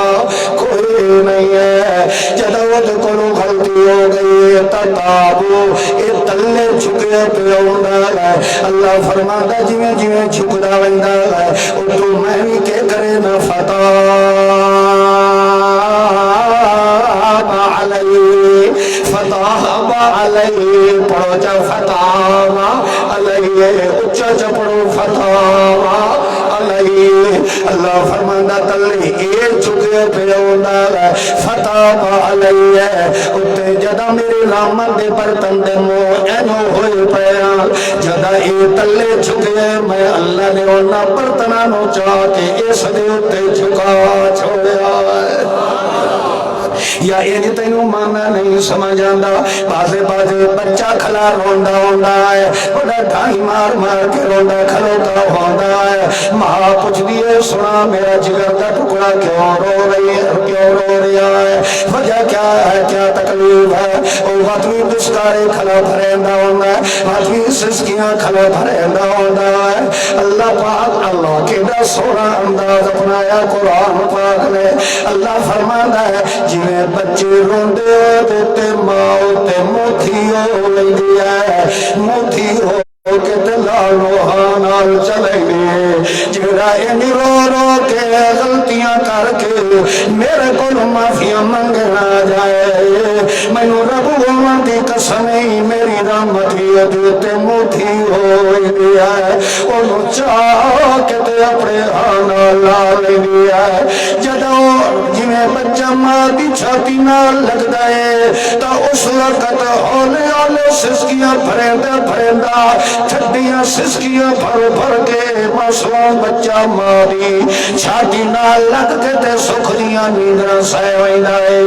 S3: کوئی نہیں ہے جدا ود کولو غلطی ہو گئی تابو اے تلے جھکے پیا ہوندا ہے اللہ فرماندا جویں جویں جھکدا ویندا ہے او تو میں وی کہ کرے نہ فتا فتح علیہ پڑھو جا فتح علیہ اچھا جا پڑھو فتح علیہ اللہ فرماندہ تلے اے چکے پہ ہوندہ ہے فتح علیہ اتے جدا میرے رحمت دے برتن دے مو اینو ہوئے پیان جدا اے تلے چکے میں اللہ نے ہونا برتنانو چاہ کے اس دے اتے چکا چھوڑیا ہے یا یہ تینوں مانا نہیں سمجھ آندا بازے بچہ کھلا روندا ہوندا ہے بڑا ڈھائی مار مار کے روندا کھلوتا ہوندا ہے ماں پوچھ دیے سنا میرا جگر کا ٹکڑا کیوں رو رہا ہے وجہ کیا ہے کیا تکلیف ہے او وقتی دستارے کھلا بھریندا ہوندا ہے وقتی سسکیاں کھلا بھریندا ہوندا ہے اللہ پاک اللہ کیڑا سونا انداز اپنایا قرآن پاک نے اللہ فرماندا ہے جویں بچے روندے تے ماں تے موتھی ہو لیندی ہے موتھی ہو کے تے لال روحانال چلے جڑا ان رو رو کے غلطیاں کر کے میرے کول معافیاں منگنا جائے مینوں رب ہوواں دی قسم میری رحمت تے موتھی ہو لیندی ہے اونوں چاہ کے تے اپنے ہانال لا لیندی ہے جدوں جویں بچہ ماں دی چھاتی نال لگدا ہے تا اس وقت ہولے ہولے سسکیاں بھریندا ٹھڈیاں سسکیاں بھر کے معصوم بچہ ماری چھاتی نال لگ کے تے سکھ دیاں نیندراں سہ ویندا ہے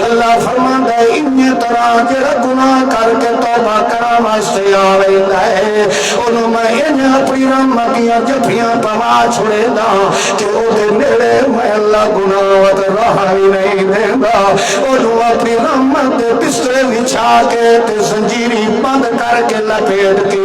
S3: اللہ فرماندا ہے انہی طرح جڑا گناہ کر کے توبہ کرن واسطے آ ویندا ہے اونوں میں انہاں اپنی رحمت دیاں جفیاں پوا چھوڑیندا کہ او دے نیڑے میں اللہ گناہ وت راہ نہیں دیندا اونوں اپنی رحمت دے بسترے بچھا کے تے زنجیری بند کر کے لپیٹ کے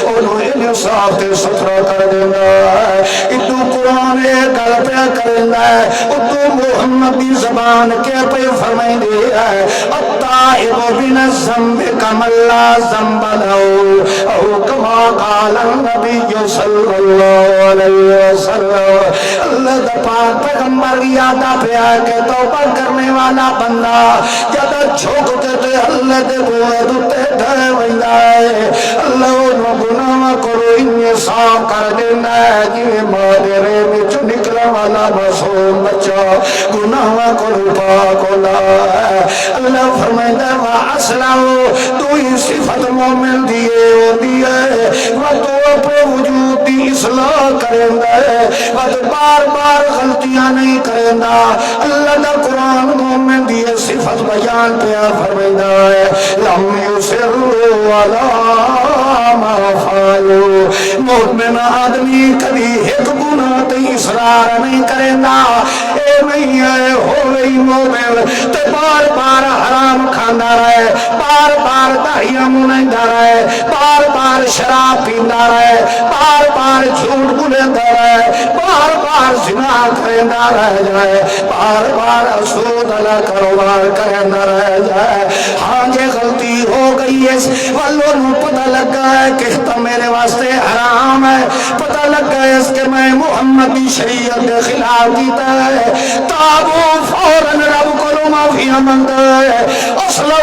S3: انہوں انہیں صاف تے ستھرا کر دینا ہے اتو قرآن گل پہ کرنا ہے اتو محمد دی زبان کے پہ فرمائی دیا ہے الطائب بن الزنب کمل لا زنب لہو او کما قال النبی صلی اللہ علیہ وسلم اللہ دا پاک پیغمبر یادہ پہ آئے کہ توبہ کرنے والا بندہ جب جھک کے تے اللہ دے بوئے تے ڈھے ویندا ہے اللہ نو گناہ کرو انہیں صاف کر دینا ہے جی مادرے وچ نکلن والا معصوم بچہ گناہ کرو پاک ہونا ہے اللہ فرمائندا وا اصلو تو ہی صفت مومن دیے ہوندی ہے وہ تو اپنے وجود دی اصلاح کریندا ہے وہ بار بار غلطیاں نہیں کریندا اللہ دا قرآن مومن دی صفت بیان پیا فرمائندا ہے لم یسروا علی ما فعلوا مومن آدمی کبھی ایک گناہ تے اصرار نہیں کریندا اے نہیں ہے ہوئی مومن تے بار بار حرام کھاندا رہے بار بار داڑیاں منیندا رہے بار بار شراب پیندا رہے بار بار جھوٹ بولیندا رہے بار بار زنا کریندا رہ جائے بار بار سود والا کاروبار کریندا رہ جائے ہاں جے غلطی ہو گئی ہے والوں نو پتہ لگا ہے کہ تو میرے واسطے حرام ہے پتہ لگا ہے اس کہ میں محمد کی شریعت کے خلاف کیتا ہے تابو فوراً رب کو معافی منگتا ہے اصلہ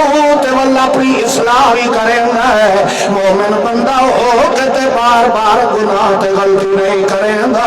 S3: تے واللہ اپنی اصلاح بھی کریندا ہے مومن بندہ ہو کہ تے بار بار گناہ تے غلطی نہیں کریندا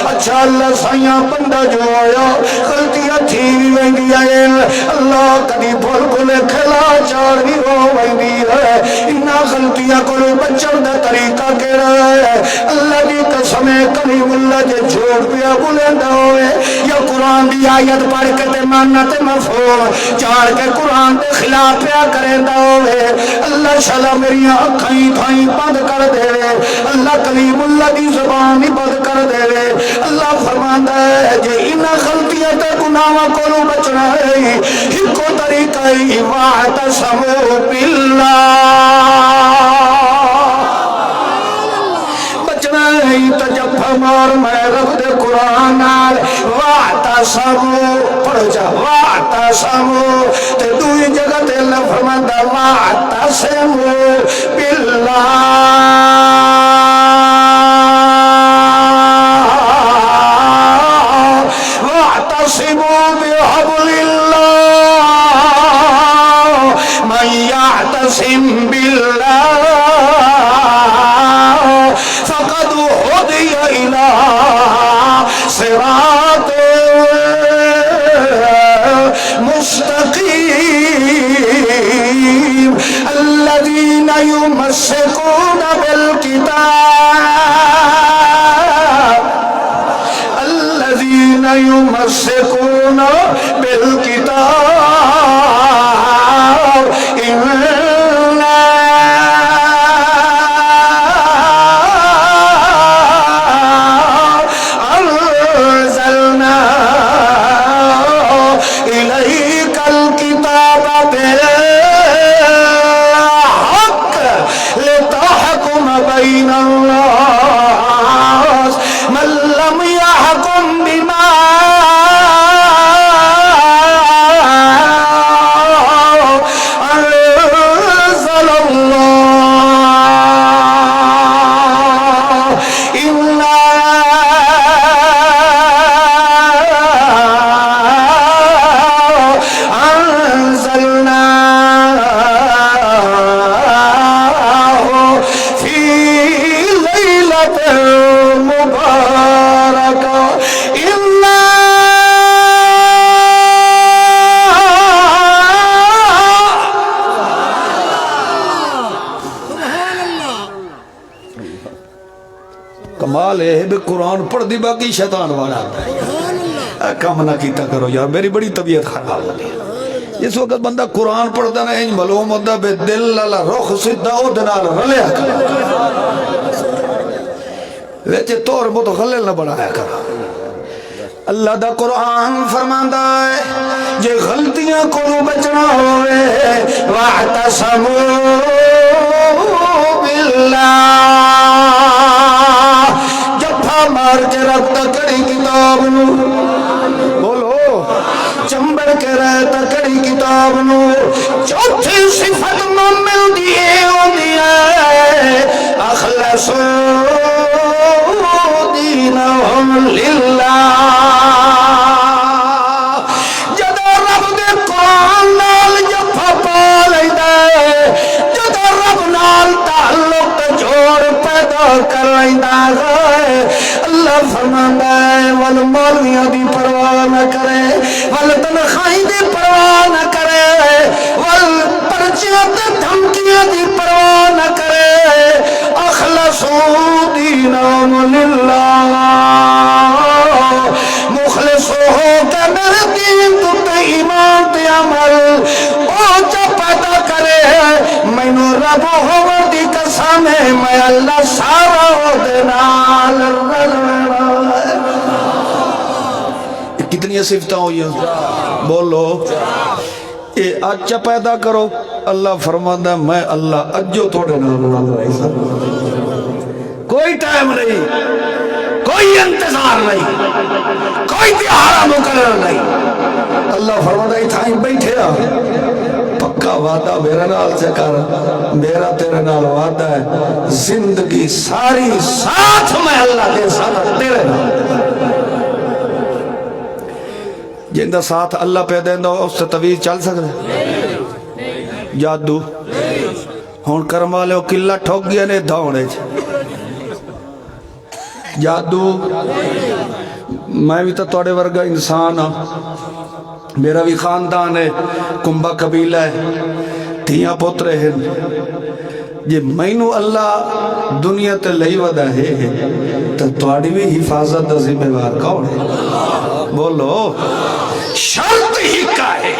S3: اچھا اللہ سائیاں بندہ جو آیا غلطیاں تھی بھی ویندی ہے اللہ کدی بھول بھولے کھلا چاڑ بھی ہو ویندی ہے انہاں غلطیاں کو بچن دا طریقہ کیڑا ہے اللہ دی قسم کلیم اللہ جے جھوٹ پیا بولیندا ہوئے یا قرآن دی آیت پڑھ کے تے ماننا تے مفہوم چاڑ کے قرآن دے خلاف پیا کریندا ہوئے اللہ شالا میری اکھیں تھائیں بند کر دے اللہ کلیم اللہ دی زبان ہی بند کر دے اللہ فرماندا ہے جے انہاں غلطیاں تے گناہاں کولوں بچنا ہے ہکو طریقہ ہی واعتصموا باللہ تجب مار میں رب دے قرآن نال واعتصموا پڑھ جا واعتصموا تے دوئی جگہ تے اللہ فرماندا واعتصموا باللہ واعتصموا بحبل اللہ من يعتصم باللہ فقد هدي إلى صراط مستقيم الذين يمسكون بالكتاب الذين يمسكون بالكتاب بين الناس من لم يحكم بما أنزل الله إنا أنزلنا مبارکہ الا کمال ہے بھی قرآن پڑھ دی باقی شیطان والا کم نہ کیتا کرو یار میری بڑی طبیعت خراب ہو گئی اس وقت بندہ قرآن پڑھتا نا انج معلوم ہوتا بے دل لالا رخ سدھا او دنال رلیا کر ویچے طور بہت غلل نہ بڑھایا کرا اللہ دا قرآن فرماندا ہے جے غلطیاں کو بچنا ہوئے واعتصموا باللہ جفا مار کے رب تکڑی کتاب نو بولو چمبڑ کے رہ تکڑی کتاب نو چوتھی صفت مومن دیئے ہوندی ہے اخلصوا دینہم للہ جدو رب دے اللہ فرماندا ہے ول مولویاں دی پرواہ نہ کرے ول تنخواہی دی پرواہ نہ کرے ول پرچیاں تے دھمکیاں دی پرواہ نہ کرے اخلصوا دینہم للہ مخلص ہو کے میرے دین تے ایمان تے عمل او چا پیدا کرے مینوں رب ہون دی قسم ہے میں اللہ سارا ہو دے نال کتنی صفتیں ہوئی ہیں بولو اے اچھا پیدا کرو اللہ فرماندا میں اللہ اجو تھوڑے نال کوئی ٹائم نہیں کوئی انتظار نہیں کوئی تہارا مقرر نہیں اللہ فرماندا اتھائیں بیٹھے آ پکا وعدہ میرے نال سے کر میرا تیرے نال وعدہ ہے زندگی ساری ساتھ میں اللہ کے ساتھ تیرے نال جن دا ساتھ اللہ پہ دیندا اس سے طویل چل سکتا جادو ہون کرم والے او کلا ٹھوک گیا نے دھونے جادو میں بھی تو توڑے ورگا انسان ہاں میرا بھی خاندان ہے کنبا قبیلہ ہے تھیاں پوترے ہیں جی مینو اللہ دنیا تے لئی ودا ہے تو توڑی بھی حفاظت دا ذمہ وار کون ہے بولو شرط ہی کا ہے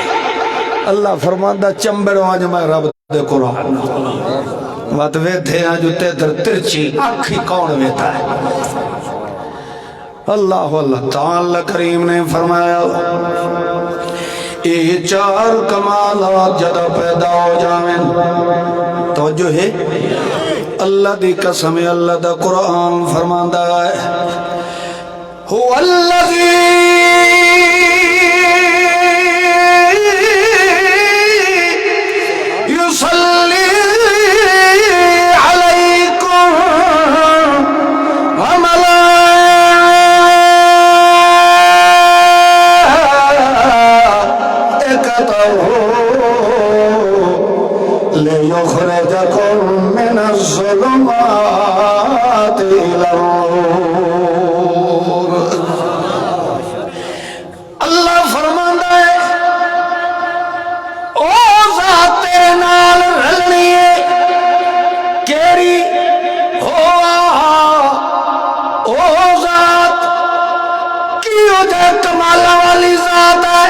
S3: اللہ فرماندہ چمبڑ آج میں رب دے قرآن وات ویتھے ہیں جو تیتر ترچی آنکھی کون ویتا ہے اللہ تعالی کریم نے فرمایا اے چار کمالات جدہ پیدا ہو جائیں تو جو ہے اللہ دی قسم اللہ دا قرآن فرماندہ ہے هو الذی یصلی علیکم لِيُخْرِجَكُم مِّنَ الظُّلُمَاتِ إِلَى النُّورِ اللہ فرماندا ہے او ذات تیرے نال رلنی ہے کیڑی او ذات کیوں دے کمالا والی ذات ہے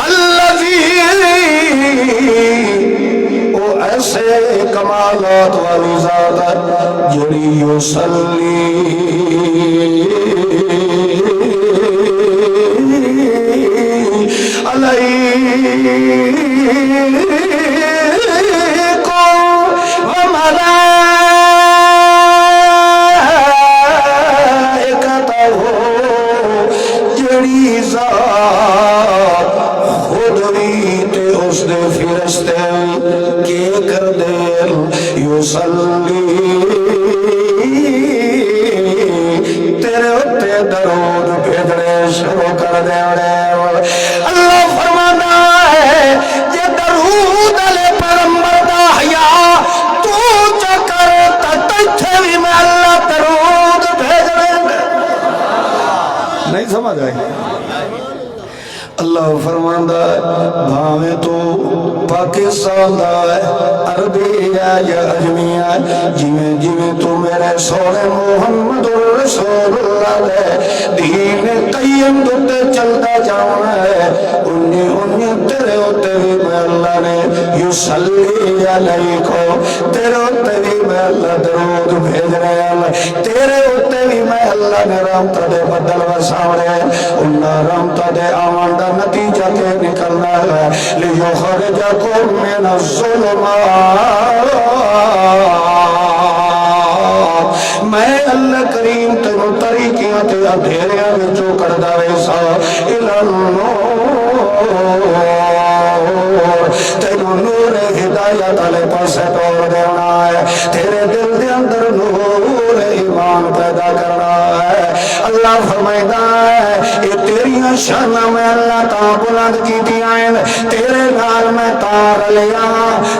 S3: الذی ایسے کمالات والی ذات جڑی یصلی علیکم وملائکتہ جڑی ذات خود بھی تے اس دے فرشتے کے کر دے یصلی تیرے اتے درود بھیجنے شروع کر دے اللہ فرمانا ہے یہ درود علیہ پیغمبر دا حیا تو چکر تتھے بھی میں اللہ درود بھیجنے نہیں سمجھ آئی اللہ فرماندا ہے بھاویں تو پاکستان دا ہے عربی ہے یا اجمی ہے جویں تو میرے سونے محمد رسول اللہ دے دین قیم تے چلتا جاؤں ہے انہیں تیرے ہوتے بھی میں اللہ نے یصلی علیکم تیرے ہوتے بھی میں اللہ درود بھیج رہے ہیں تیرے ہوتے بھی میں اللہ نے رحمت دے بدل وساوڑے انہاں رحمت دے آمان دا نتیجہ کے نکلنا ہے لیخرجکم من الظلمات میں اللہ کریم تینوں طریقیاں تے اندھیریاں وچوں کڈدا ویسا الی النور تینوں نور ہدایت والے پاسے توڑ دینا ہے تیرے دل دے اندر نور ایمان پیدا کرنا ہے اللہ فرمائیدا ہے اے تیریاں شاناں میں اللہ تا بلند کیتیاں ہیں تیرے نال میں تار لیا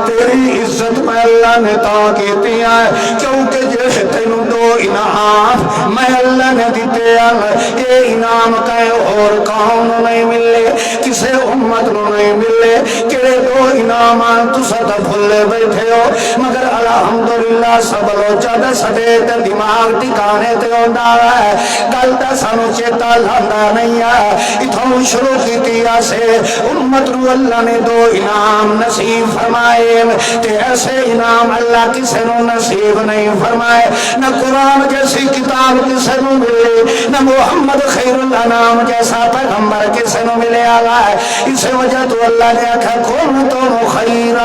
S3: تیری عزت میں اللہ نے تا کیتیاں کیونکہ جیسے تینوں دو دو انعام میں اللہ نے دیتے ہیں، یہ انعام کہیں اور قوم نہیں ملے، کسے امت نہیں ملے، کہ دو انعامان تو ستا بھولے بیٹھے ہو، مگر الحمدللہ سب لو چاہتا سٹے تے دماغ ٹکانے تے ہوندہ ہے، گلتا سانو چیتا لاندا نہیں ہے۔ اتھوں شروع کی تیا سے امت رو اللہ نے دو انعام نصیب فرمائے، تے ایسے انعام اللہ کسے نو نصیب نہیں فرمائے، نہ قرآن جیسی کتاب کسے نو ملے، نہ محمد خیر الانام جیسا پیغمبر کسے نو ملے آگا ہے۔ اس وجہ تو اللہ نے آکھا کنتم خیر،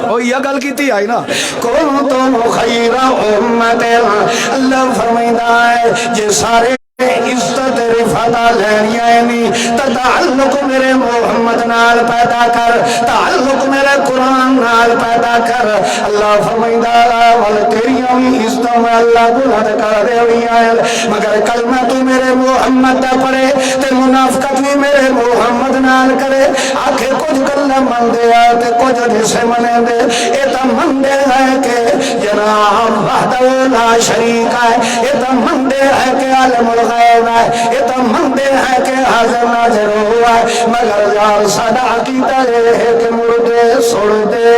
S3: او یہ گل کیتی آئی نا، کنتم خیر امت، اللہ فرمائدہ ہے جے سارے عزت رفعت لینی تعلق میرے محمد نال پیدا کر، تعلق میرے قرآن نال پیدا کر۔ اللہ فرمائدہ ول تیریاں بھی عزتوں میں اللہ بلند کر دے ہوئی آئے، مگر کلمہ تو میرے محمد دا پڑے تے منافقت بھی میرے محمد نال کرے، آکھے کچھ گلہ من دے آئے تے کچھ جسے منے دے، ایتا من دے ہے کہ جناب وحدہ لا شریک ہے، ایتا من دے ہے کہ عالم الغیب ہے، ایتا من دے ہے کہ حاضر ناظر ہوا ہے، مگر یار سادہ عقیدہ ہے کہ مردے سڑ دے،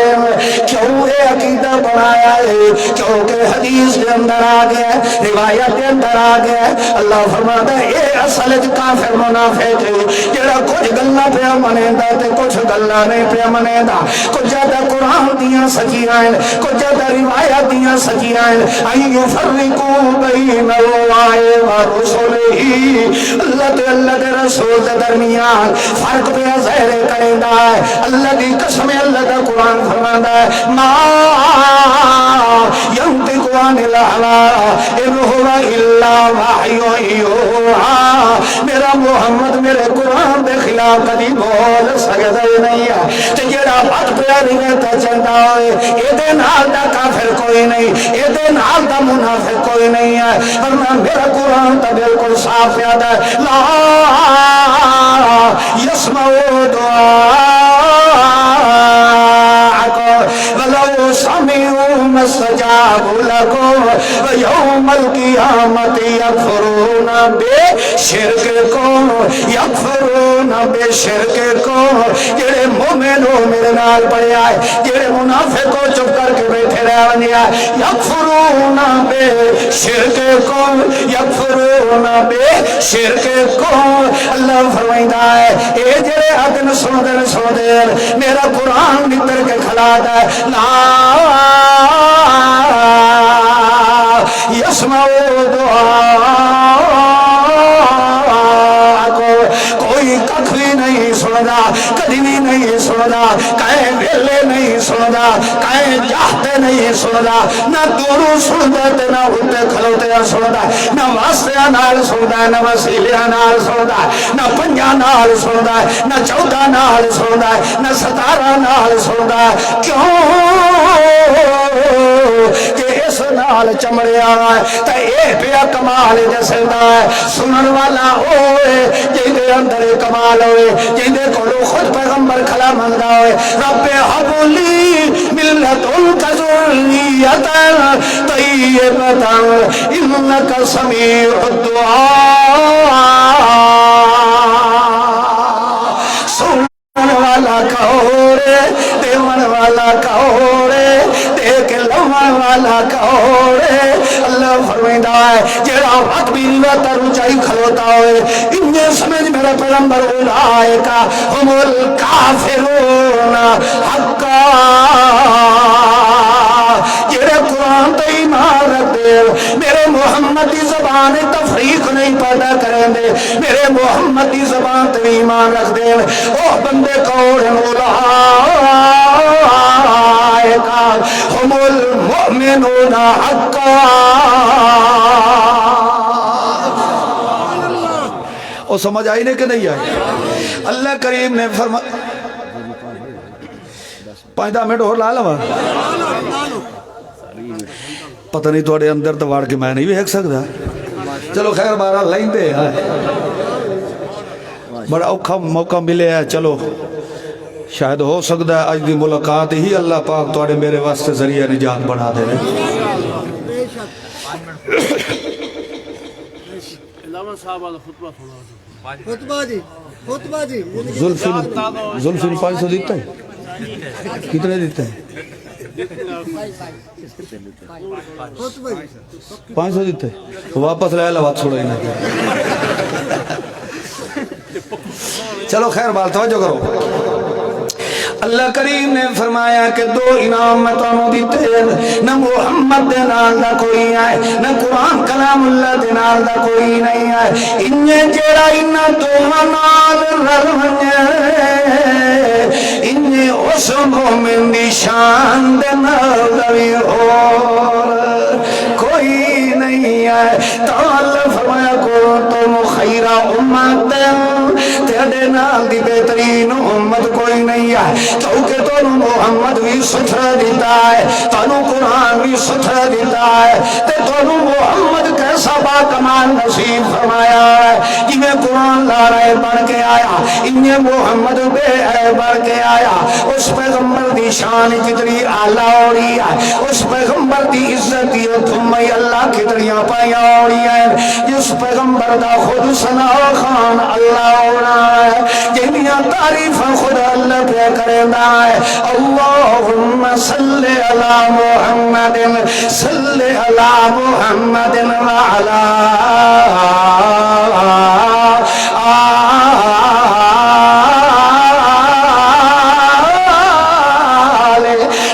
S3: کیوں اے عقیدہ بنایا ہے؟ کیونکہ حدیث کے اندر آ گیا ہے، روایت کے اندر آ گیا ہے، اللہ فرماتا ہے اے اصل کافر منافق ہے، جڑا کچھ گلہ پہ منے دا تے کچھ گلہ نہیں پہ منے دا، کچھ جادہ قرآن دیاں سچیاں ہیں، کچھ جادہ روایت دیاں سچیاں ہیں، ایو فرقو بین اللہ و رسولہی، اللہ تے اللہ دے رسول دے درمیان فرق پہ ظاہر کریں دا ہے، اللہ دی قسم اللہ دا قرآن فرماندا ہے ما ینطق عن الہوی ان هو الا وحی یوحی، میرا محمد میرے قرآن دے خلاف کبھی بول سکتا ہی نہیں ہے، تے جڑا بات پیاری رہتا چلتا ہوئے اے دے نال دا کافر کوئی نہیں، اے دے نال دا منافق کوئی نہیں ہے، ورنہ میرا قرآن تا بالکل صاف پیادا ہے لا یسمع دعاءکم ولو سمعوا ما استجابوا لکم ویوم القیامت یکفرون بشرککم یکفرون بشرککم، جڑے مومن ہو میرے نال پڑھے آئے، جڑے منافق ہو چپ کر کے بیٹھے رہنے آئے، یکفرون بشرککم یکفرون بشرککم، اللہ فرمائدہ ہے اے جڑے اگن سن دے میرا قرآن نتر کے کھلا دا ہے لا یسمع دعاءکم، کوئی ککھ بھی نہیں سندا، کدی بھی نہیں سندا، کہیں ویلے نہیں سندا، کہیں جاہتے نہیں سندا، نہ دوروں سندا تے نہ ہوتے کھلوتے سندا، نہ واسطے نال سندا، نہ وسیلے نال سندا، نہ پنجا نال سندا، نہ 14 نال سندا، نہ 17 نال سندا، کیوں کہ اس نال چمڑے آئے تے اے پیا کمال جسدا ہے، سنن والا ہوئے جن دے اندر کمال ہوئے، جن دے کولو خود پیغمبر کھلا منگا ہوئے رب حبلی ملت ان کا ذریتا طیبتا انکا سمیع الدعاء، سنن والا کہورے دیون والا کہورے دیکھ لمن والا کہورے، اللہ فرمائدہ ہے جیڑا وقت بھی رواتر اونچائی کھلوتا ہوئے انہیں سمجھ میرا پیغمبر اولائکا ہم الکافرون حقا، جیڑے قرآن تے ایمان رکھ دے میرے محمد دی زبان تفریق نہیں پیدا کریں دے، میرے محمد دی زبان تے ایمان رکھ دے اوہ بندے کون اولائکا ہم المؤمنون حقا، او سمجھ آئی نہیں کہ نہیں آئی؟ اللہ کریم نے فرمایا 5 منٹ اور لا لوا، پتہ نہیں توڑے اندر دوار کے میں نہیں بھی ایک سکتا، چلو خیر بارہ لائن دے بڑا اوکھا موقع ملے ہے، چلو شاید ہو سکتا ہے آج دی ملاقات ہی اللہ پاک توڑے میرے واسطے ذریعہ نجات بنا دے رہے۔
S4: علامہ صاحب والا خطبہ تھوڑا
S5: خطبہ جی زلفی 500 دیتا ہے کتنے دیتا ہے 500 دیتا ہے واپس لے لو بات چھوڑا ہی نہیں چلو خیر بال توجہ کرو اللہ کریم نے فرمایا کہ دو انعام میں تانوں دیتے ہیں نہ محمد دے نال دا کوئی آئے نہ قرآن کلام اللہ دے نال دا کوئی نہیں آئے انہیں جیڑا انہاں دوہاں نال رل ونجے انہیں اس مومن دی شان دے نال دا بھی اور کوئی نہیں آئے تو اللہ فرمایا کو تم خیرہ امت تیرے نال دی بہترین امت کوئی نہیں ہے کیونکہ تانوں محمد بھی ستھرا دیتا ہے تانوں قرآن بھی ستھرا دیتا ہے تے تانوں محمد کیسا با کمال نصیب فرمایا ہے جنہیں قرآن لا رہے بڑھ کے آیا انہیں محمد بے عیب بڑھ کے آیا اس پیغمبر دی شان کتنی اعلیٰ ہو رہی ہے اس پیغمبر دی عزت دی تمہیں اللہ کتنیاں پائیاں ہو رہی ہیں جس پیغمبر دا خود ثنا خان اللہ ہو رہا ہے جنہاں تعریف خود اللہ پہ کرے اللہم صلی علی محمد صلی علی محمد وعلا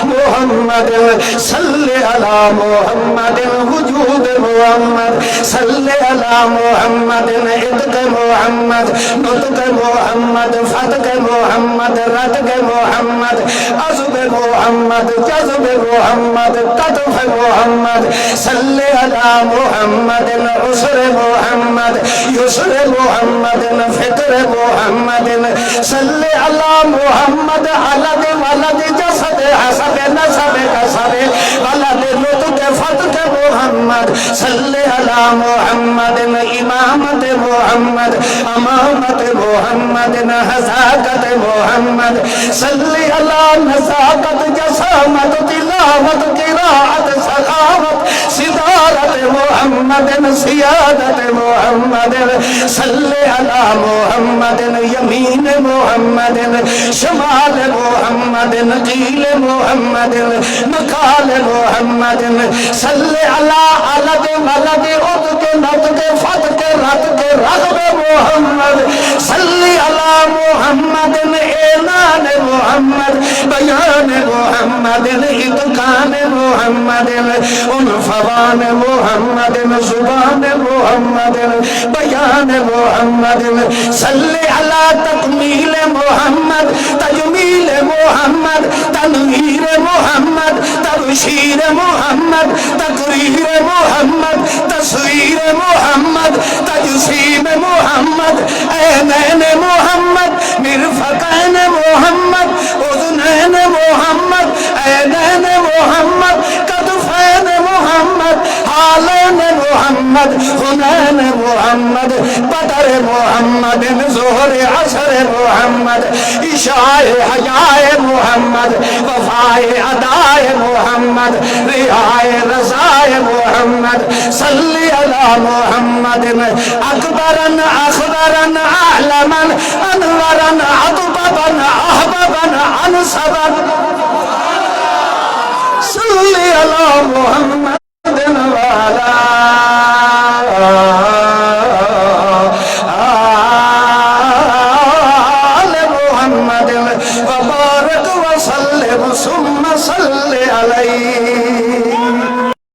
S5: محمد صلی علی محمد وجود محمد صلی علی محمد عتق محمد نطق محمد فتق محمد رتق محمد عزب محمد جذب محمد قطف محمد صلی علی محمد عسر محمد یسر محمد فطر محمد صلی علی محمد علد ولد جسد حسب نسب کسب ولد نطق فتق محمد صلی علی محمد امامت محمد امامت محمد نزاکت محمد صلی علی نزاکت جسامت تلاوت قراءت سخاوت صدارت محمد سیادت محمد صلی علی محمد یمین محمد شمال محمد نقیل محمد نقال محمد صلی علی علد ولد عدد نطق فتق رتق رغب محمد صلی علی محمد اعلان محمد بیان محمد اتقان محمد انفوان محمد زبان محمد بیان محمد صلی علی تکمیل محمد تجمیل محمد تنویر محمد تبشیر محمد تقریر محمد تصویر محمد تجسیم محمد عینین محمد مرفقین محمد اذنین محمد عینین محمد کتفین محمد حالین محمد حنین محمد بدر محمد ظہر عصر محمد عشاء حیاء محمد وفاء ادائے محمد رعاء رضاء محمد صلی علی محمد اکبرن اخبرن اعلمن انورن عطببن احببن انصبن صلی علی محمد